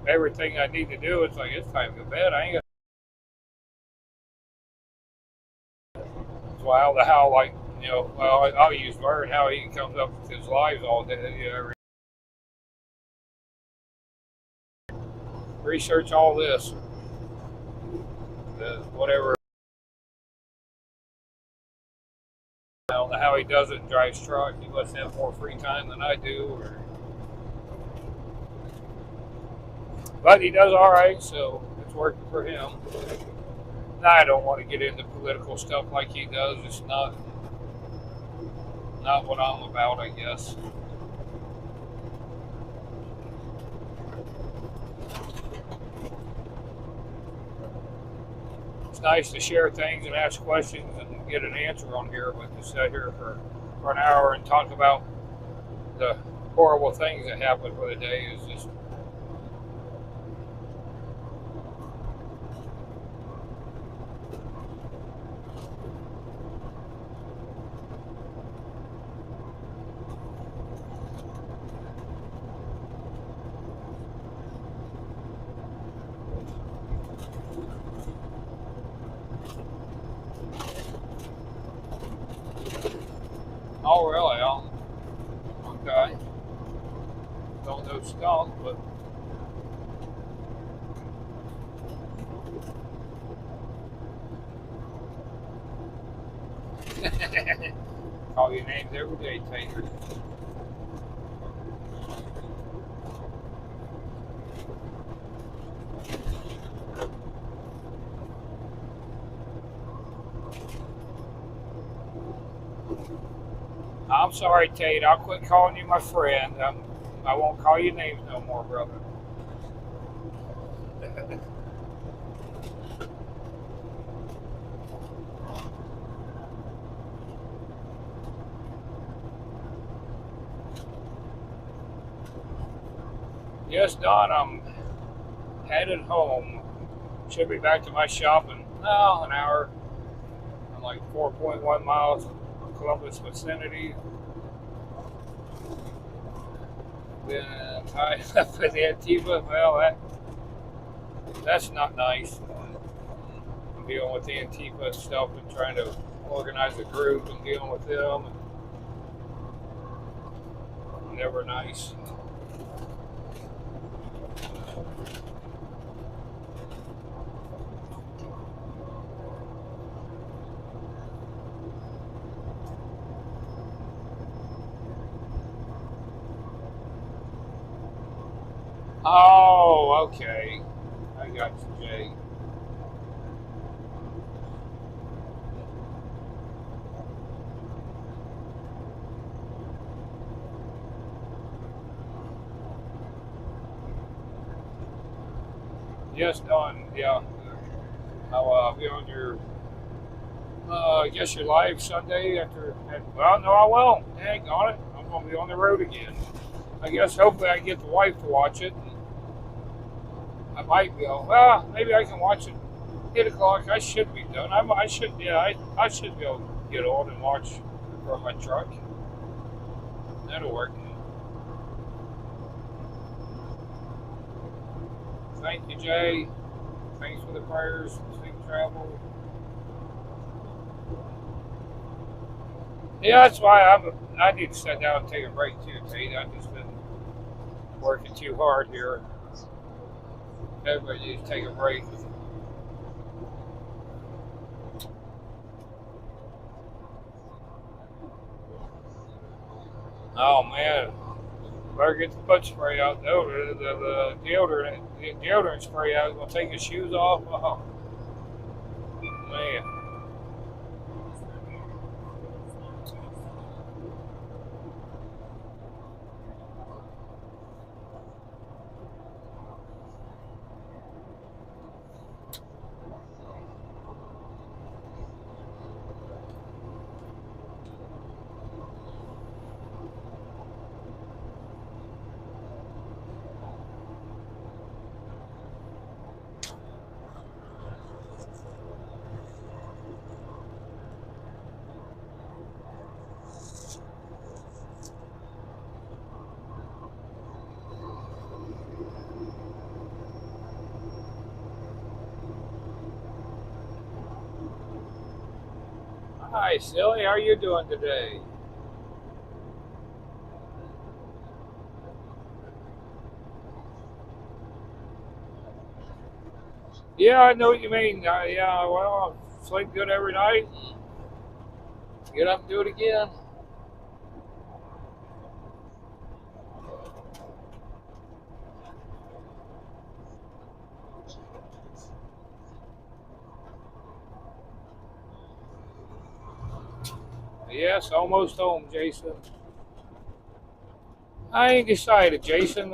everything I need to do, it's like it's time to go to bed. I ain't got. That's why I don't know how well I'll use Vern how he comes up with his lives all day. Research all this, whatever. I don't know how he does it and drives truck. He must have more free time than I do, but he does all right, so it's working for him. Now, I don't want to get into political stuff like he does. It's not what I'm about, I guess. nice to share things and ask questions and get an answer on here, but to sit here for an hour and talk about the horrible things that happen for the day is just. Oh, really? Okay. Don't know skunk, but call your names every day, Tater. I'm sorry, Tate. I'll quit calling you my friend. I won't call you names no more, brother. Yes, Don, I'm headed home. Should be back to my shop in an hour. I'm like 4.1 miles from Columbus vicinity. Then I left with Antifa. Well, that's not nice. I'm dealing with the Antifa stuff and trying to organize a group and dealing with them. Never nice. Oh, okay. I got you, Jay. Yes, Don. Yeah. I'll be on your, I guess your live Sunday after. Well, no, I won't. Dang on it. I'm going to be on the road again. I guess hopefully I get the wife to watch it. I might go. Well, maybe I can watch it 8 o'clock. I should be done. I should. Yeah, I should be able to get on and watch from my truck. That'll work. Thank you, Jay. Thanks for the prayers. Safe travel. Yeah, that's why I need to sit down and take a break too, Tate. I've just been working too hard here. Everybody needs to take a break. Oh man, better get the foot spray out. The deodorant spray out. Gonna take his shoes off. Oh man. Hi, silly. How are you doing today? Yeah, I know what you mean. Yeah, well, I sleep good every night. Get up and do it again. Yes, almost home, Jason. I ain't decided, Jason.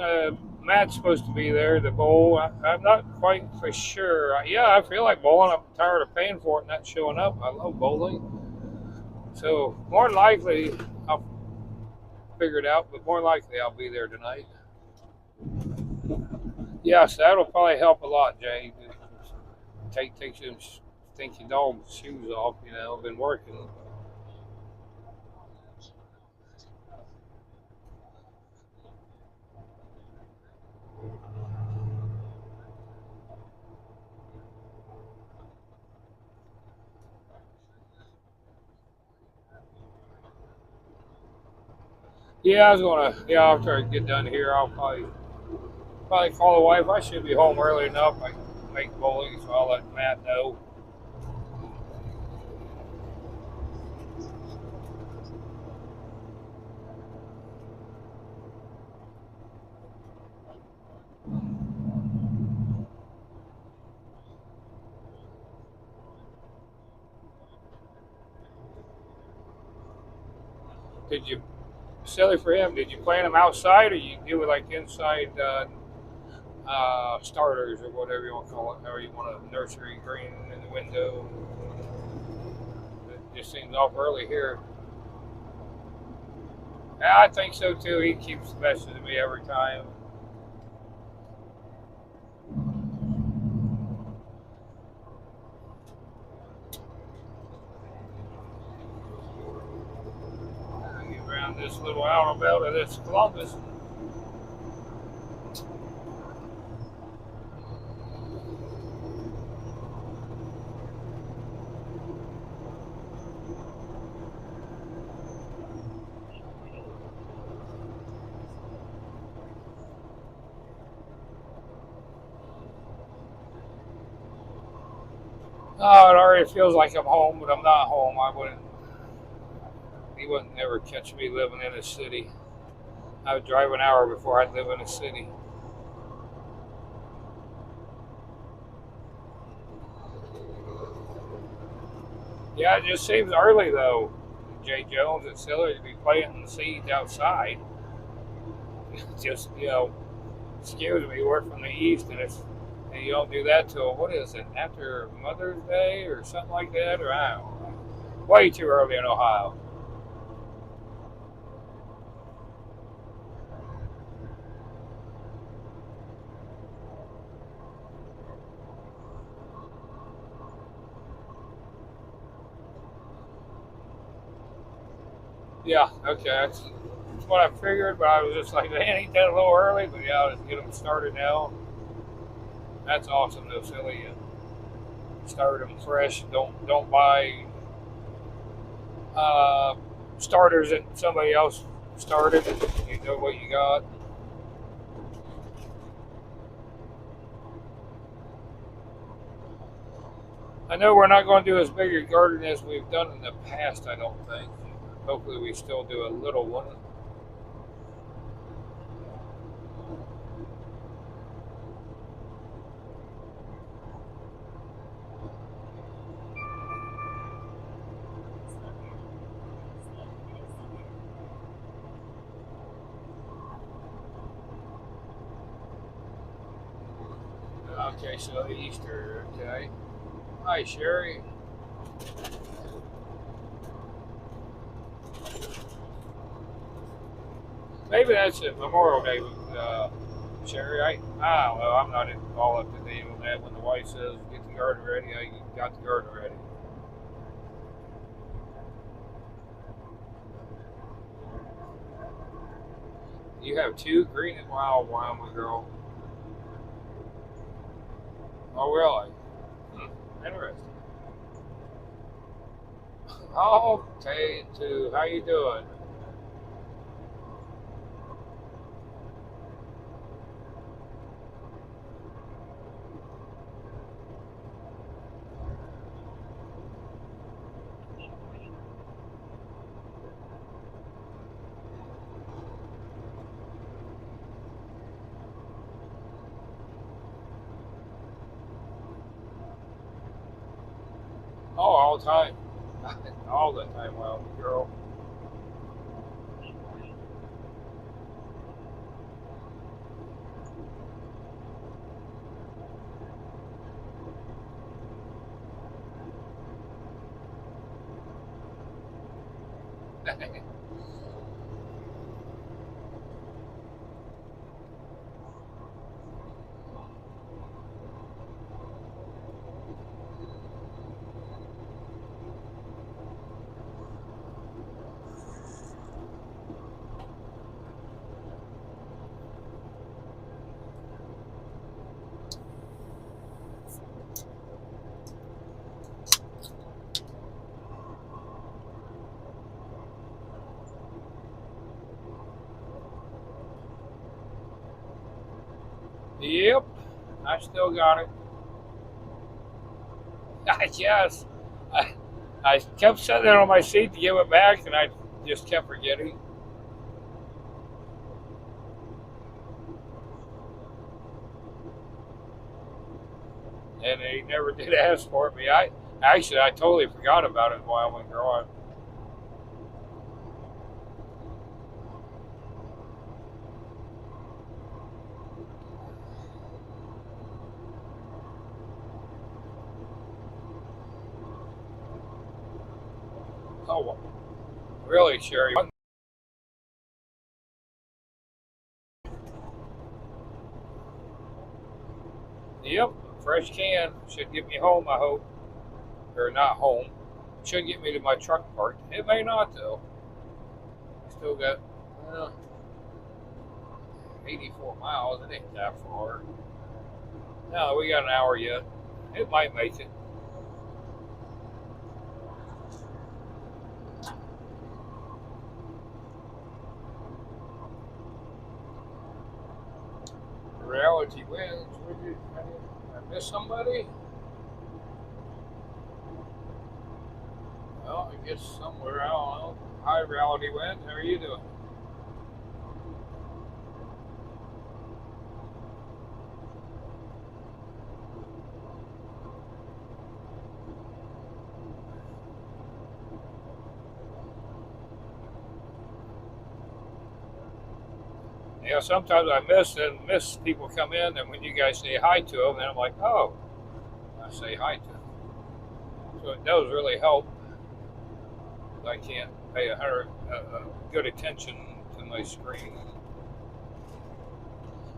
Matt's supposed to be there to bowl. I'm not quite for sure. Yeah, I feel like bowling. I'm tired of paying for it and not showing up. I love bowling. So more than likely, I'll figure it out. But more likely, I'll be there tonight. Yes, that'll probably help a lot, Jay. Take your stinky dog's shoes off. Been working. Yeah, I was gonna. Yeah, after I get done here, I'll probably call the wife. I should be home early enough. I can make bowling, so I'll let Matt know. Did you silly for him? Did you plant him outside, or you do it like inside starters or whatever you want to call it? Or you want a nursery green in the window? It just seems off early here. Yeah, I think so too. He keeps messaging me every time. I get around this little outer belt of this Columbus. Oh, it already feels like I'm home, but I'm not home. He wouldn't never catch me living in a city. I would drive an hour before I'd live in a city. Yeah, it just seems early though. Jay Jones, it's silly to be planting seeds outside. Just excuse me, we're from the east, and you don't do that till what is it, after Mother's Day or something like that, or I don't know. Way too early in Ohio. Yeah, okay, that's what I figured, but I was just like, man, ain't that a little early? But yeah, I'll just get them started now. That's awesome though, silly. You start them fresh. Don't buy uh, starters that somebody else started. You know what you got. I know we're not going to do as big a garden as we've done in the past. I don't think. Hopefully, we still do a little one. Okay, so Easter. Okay. Hi, Sherry. Maybe that's it. Memorial Day, Sherry. I don't know. I'm not all up to date on that. When the wife says get the garden ready, I got the garden ready. You have two green and wild Wyoming girl. Oh, really? Interesting. Okay, too. How you doing? Oh, all the time. All the time, Wyoming girl. Yep, I still got it. Yes, I, I kept sitting there on my seat to give it back, and I just kept forgetting. And he never did ask for it. I totally forgot about it while I went growing. Oh, well, really, Sherry? Yep, fresh can should get me home. I hope, or not home. Should get me to my truck park. It may not though. Still got uh, 84 miles. It ain't that far. No, we got an hour yet. It might make it. Reality wins. I miss somebody? Well, I guess somewhere. I don't know. Hi, Reality wins. How are you doing? Yeah, sometimes I miss people come in, and when you guys say hi to them, then I'm like, oh, I say hi to them. So it does really help. I can't pay good attention to my screen.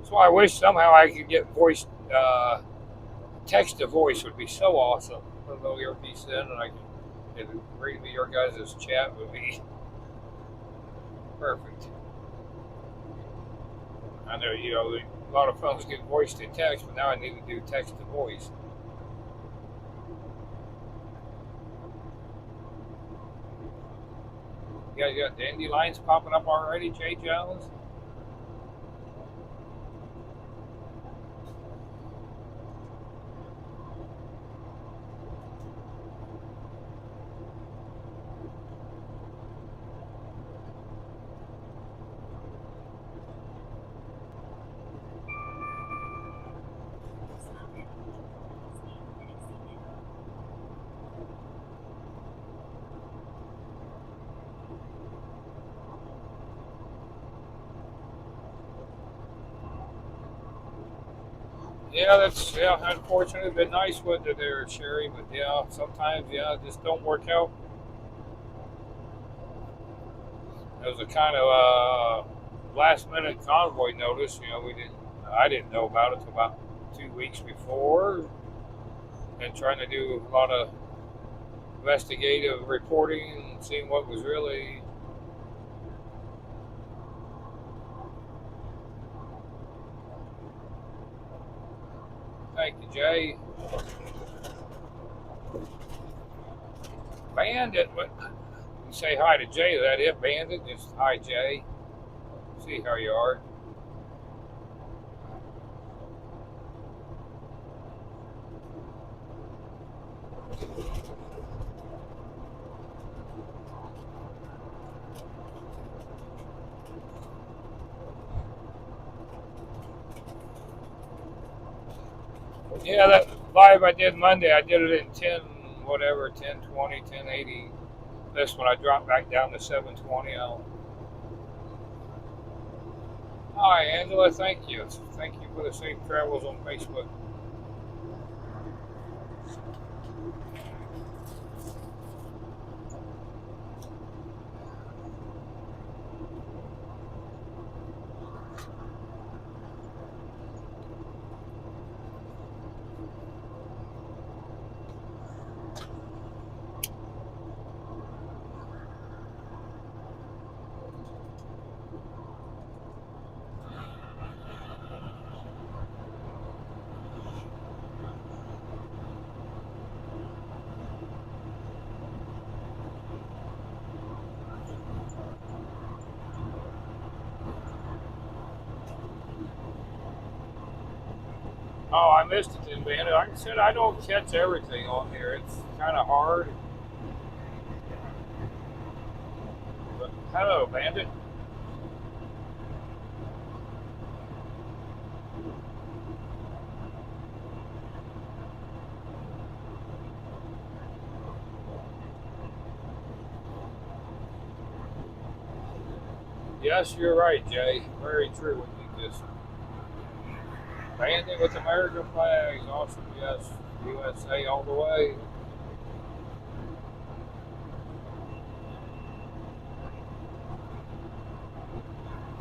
So I wish somehow I could get voice, text to voice would be so awesome. A little earpiece in, and I can read me your guys' chat would be perfect. I know a lot of phones get voice to text, but now I need to do text to voice. You guys got dandelions popping up already, Jay Jones? Yeah, that's unfortunately been nice weather there, Sherry. But yeah, sometimes it just don't work out. It was a kind of last minute convoy notice. I didn't know about it till about 2 weeks before, and trying to do a lot of investigative reporting and seeing what was really. Thank you, Jay. Bandit, what? You say hi to Jay. Is that it, Bandit? Just hi, Jay. See how you are. Yeah, that live I did Monday, I did it in 10, whatever, 1020, 1080. This one I dropped back down to 720. Hi, Angela. Thank you. Thank you for the safe travels on Facebook. Oh, I missed it then, Bandit. Like I said, I don't catch everything on here. It's kind of hard. But hello, Bandit. Yes, you're right, Jay. Very true what you just. Bandit with American flags. Awesome. Yes. USA all the way.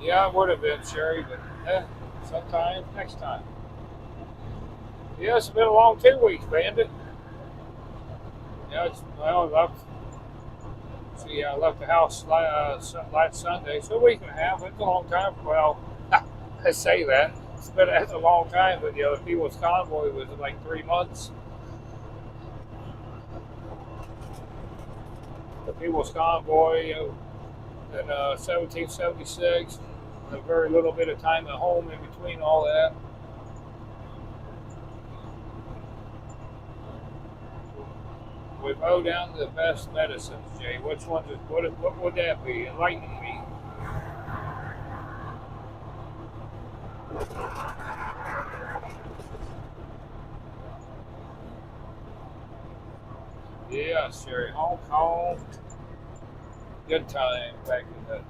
Yeah, I would have been, Sherry, but sometime next time. Yeah, it's been a long 2 weeks, Bandit. Yeah, well, see, I left the house last Sunday, so a week and a half. It's a long time. Well, I say that. That's a long time, but the People's Convoy was like 3 months. The People's Convoy in 1776. A very little bit of time at home in between all that. We bow down to the best medicines, Jay. Which ones? What would that be? Enlighten me. Yeah, Sherry. Hong Kong. Good time back in the.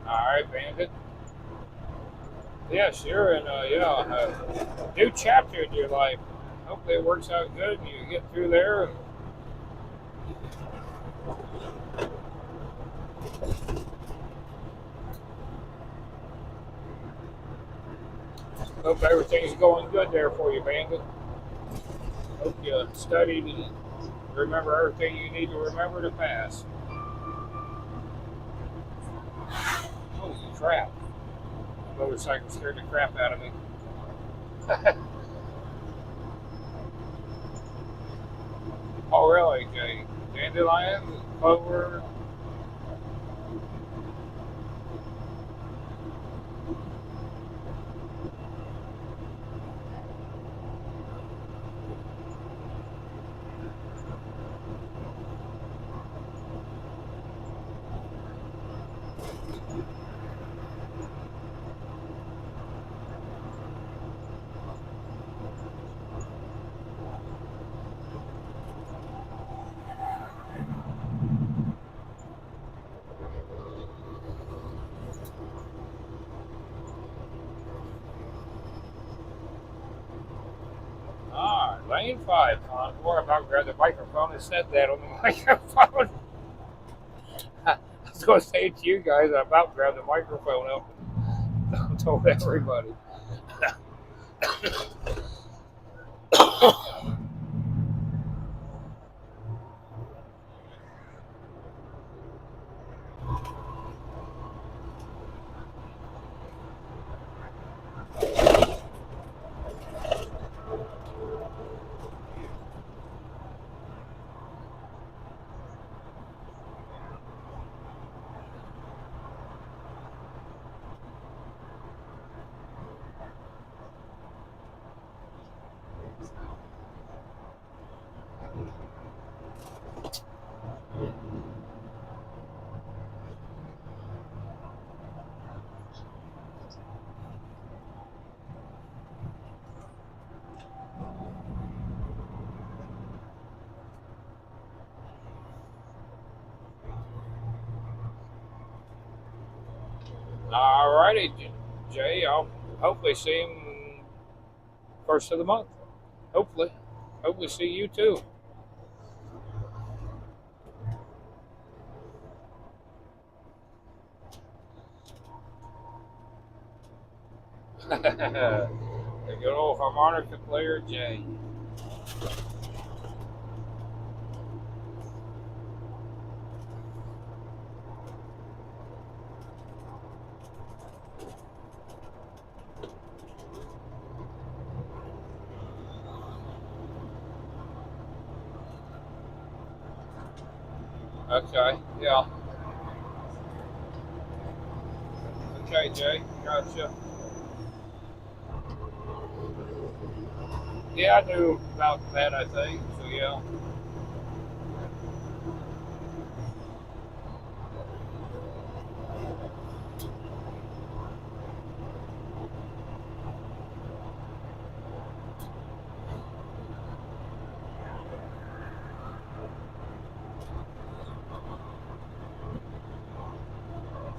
All right, Bandit. Yeah, sure, and new chapter in your life. Hopefully, it works out good, and you get through there. And hope everything's going good there for you, Bandit. Hope you studied and remember everything you need to remember to pass. Holy crap! The motorcycle scared the crap out of me. Oh, really, Jay? Dandelion, clover. Ah, lane 5, Contour. I'm about to grab the microphone and said that on the microphone. I was going to say it to you guys. I'm about to grab the microphone up and told everybody. All righty, Jay. I'll hopefully see him first of the month. Hopefully. Hopefully see you too. The good old harmonica player, Jay. Okay, yeah. Okay, Jay, gotcha. Yeah, I knew about that, I think. So, yeah.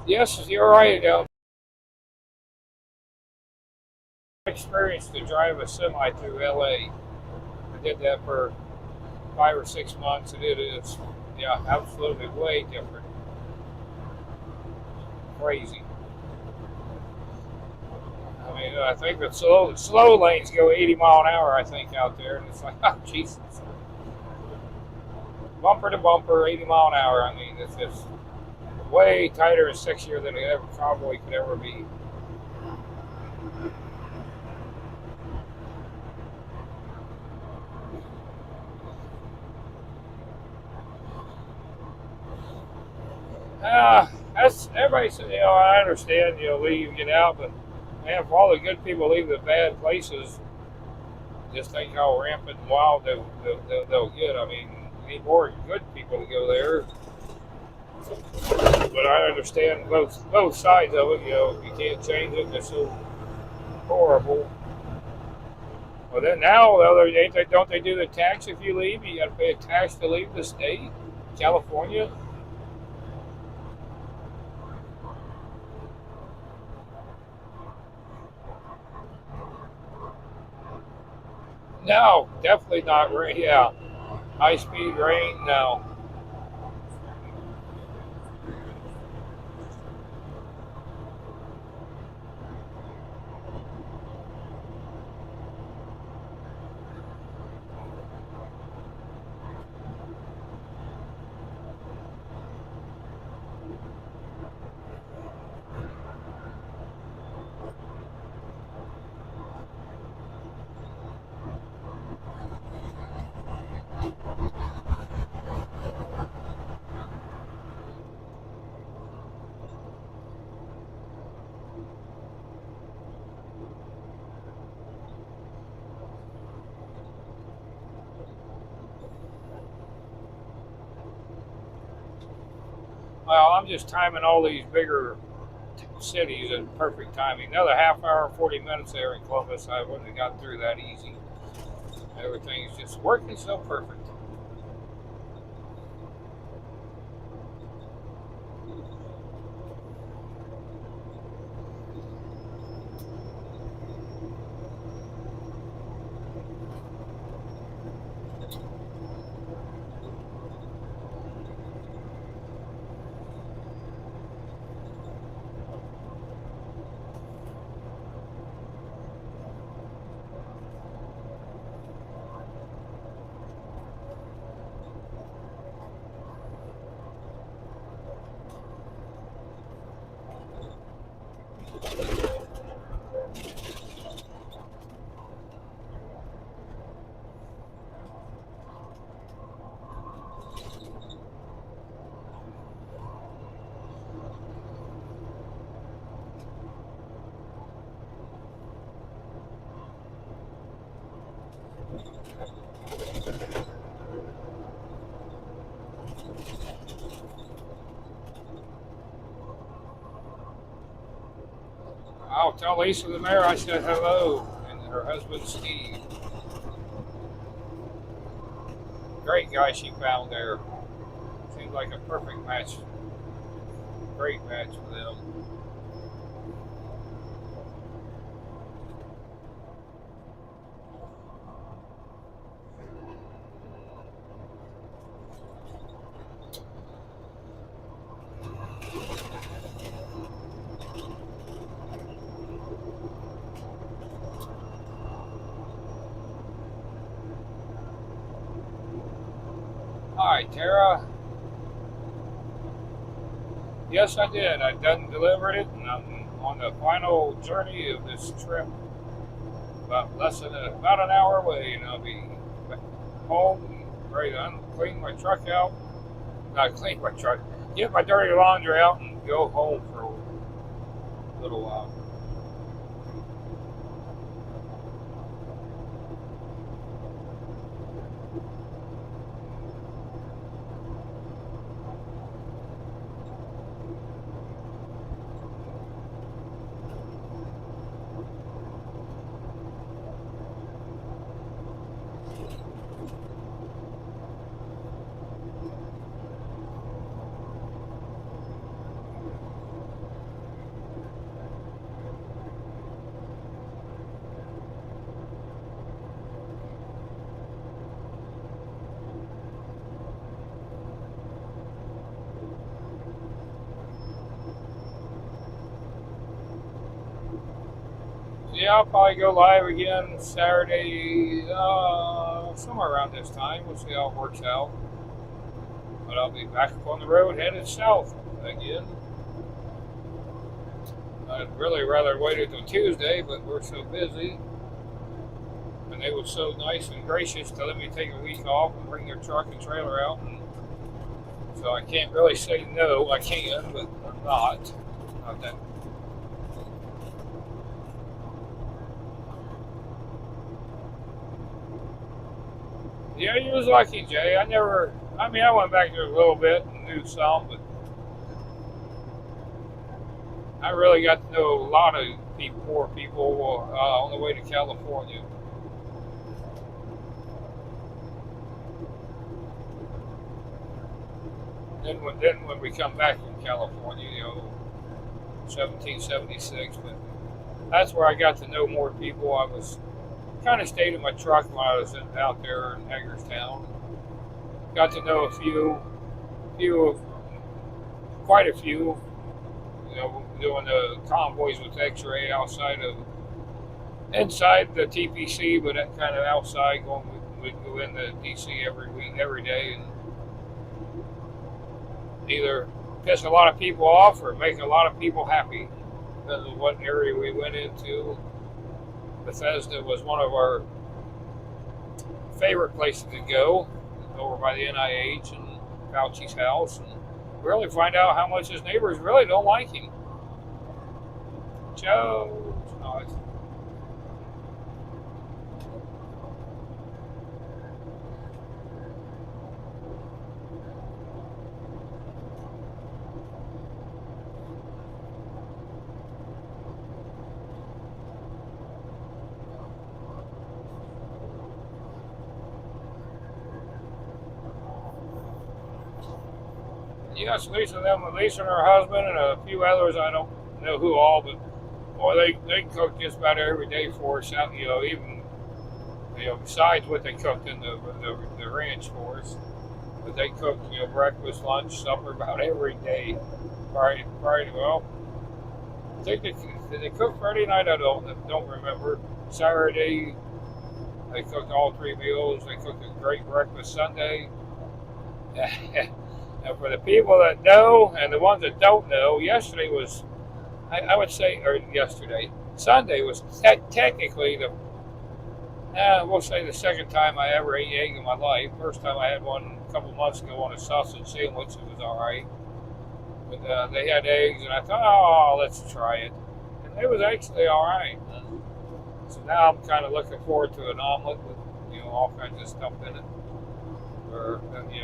Yes, you're right. Experience to drive a semi through LA. I did that for 5 or 6 months, and it is, yeah, absolutely way different. Crazy. I mean, I think the slow lanes go 80 mile an hour. I think out there, and it's like, oh Jesus, bumper to bumper, 80 mile an hour. I mean, it's just way tighter and sexier than it ever probably could ever be. That's everybody said. I understand. Leave, get out, but man, for all the good people leave the bad places, just think how rampant and wild they'll get. I mean, we need more good people to go there. But I understand both sides of it. You can't change it. It's so horrible. Well, then now, don't they do the tax if you leave? You got to pay a tax to leave the state, California. No, definitely not. Yeah, high speed rain. No. Well, I'm just timing all these bigger cities in perfect timing. Another half hour, 40 minutes there in Columbus, I wouldn't have got through that easy. Everything's just working so perfect. I'll tell Lisa the mayor I said hello, and her husband Steve. Great guy she found there. Seems like a perfect match. Great match for them. Hi, Tara. Yes, I did. I done delivered it, and I'm on the final journey of this trip. About an hour away, and I'll be home, ready to clean my truck out. Not clean my truck. Get my dirty laundry out and go home for a little while. Yeah, I'll probably go live again Saturday, somewhere around this time. We'll see how it works out. But I'll be back up on the road headed south again. I'd really rather waited till Tuesday, but we're so busy. And they were so nice and gracious to let me take a week off and bring their truck and trailer out. And so I can't really say no. I can, but I'm not. Not that. Yeah, he was lucky, Jay. I went back there a little bit and knew some, but I really got to know a lot of poor people on the way to California. Then when we come back from California, 1776, but that's where I got to know more people. I was kind of stayed in my truck when I was out there in Hagerstown. Got to know quite a few, doing the convoys with X-ray inside the TPC, but that kind of outside. We'd go into DC every week, every day, and either piss a lot of people off or make a lot of people happy because of what area we went into. Bethesda was one of our favorite places to go, over by the NIH and Fauci's house, and really find out how much his neighbors really don't like him. Joe, no, yes, Lisa and her husband, and a few others. I don't know who all, but boy, they cook just about every day for us. Out, even besides what they cooked in the ranch for us, but they cooked breakfast, lunch, supper about every day. Friday, well, I think did they cook Friday night? I don't remember. Saturday, they cooked all three meals. They cooked a great breakfast Sunday. And for the people that know and the ones that don't know, yesterday was, I would say, or Sunday was technically we'll say the second time I ever ate egg in my life. First time I had one a couple months ago on a sausage sandwich. It was all right. But they had eggs, and I thought, oh, let's try it. And it was actually all right. So now I'm kind of looking forward to an omelet with, all kinds of stuff in it. Or,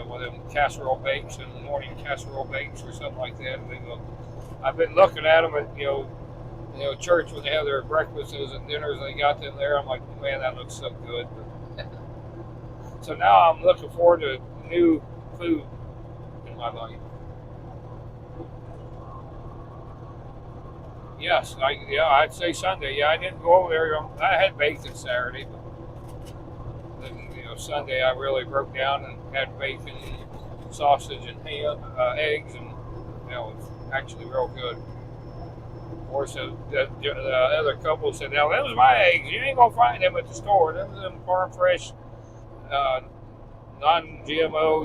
one of them casserole bakes and morning casserole bakes or something like that. I've been looking at them at, church when they have their breakfasts and dinners. They got them there. I'm like, man, that looks so good. So now I'm looking forward to new food in my life. Yes, I'd say Sunday. Yeah, I didn't go over there. I had bacon Saturday, but then, Sunday I really broke down and had bacon, sausage, and ham, eggs, and it was actually real good. Of course, the other couple said, "Now, them was my eggs. You ain't gonna find them at the store. Them farm fresh, non-GMO,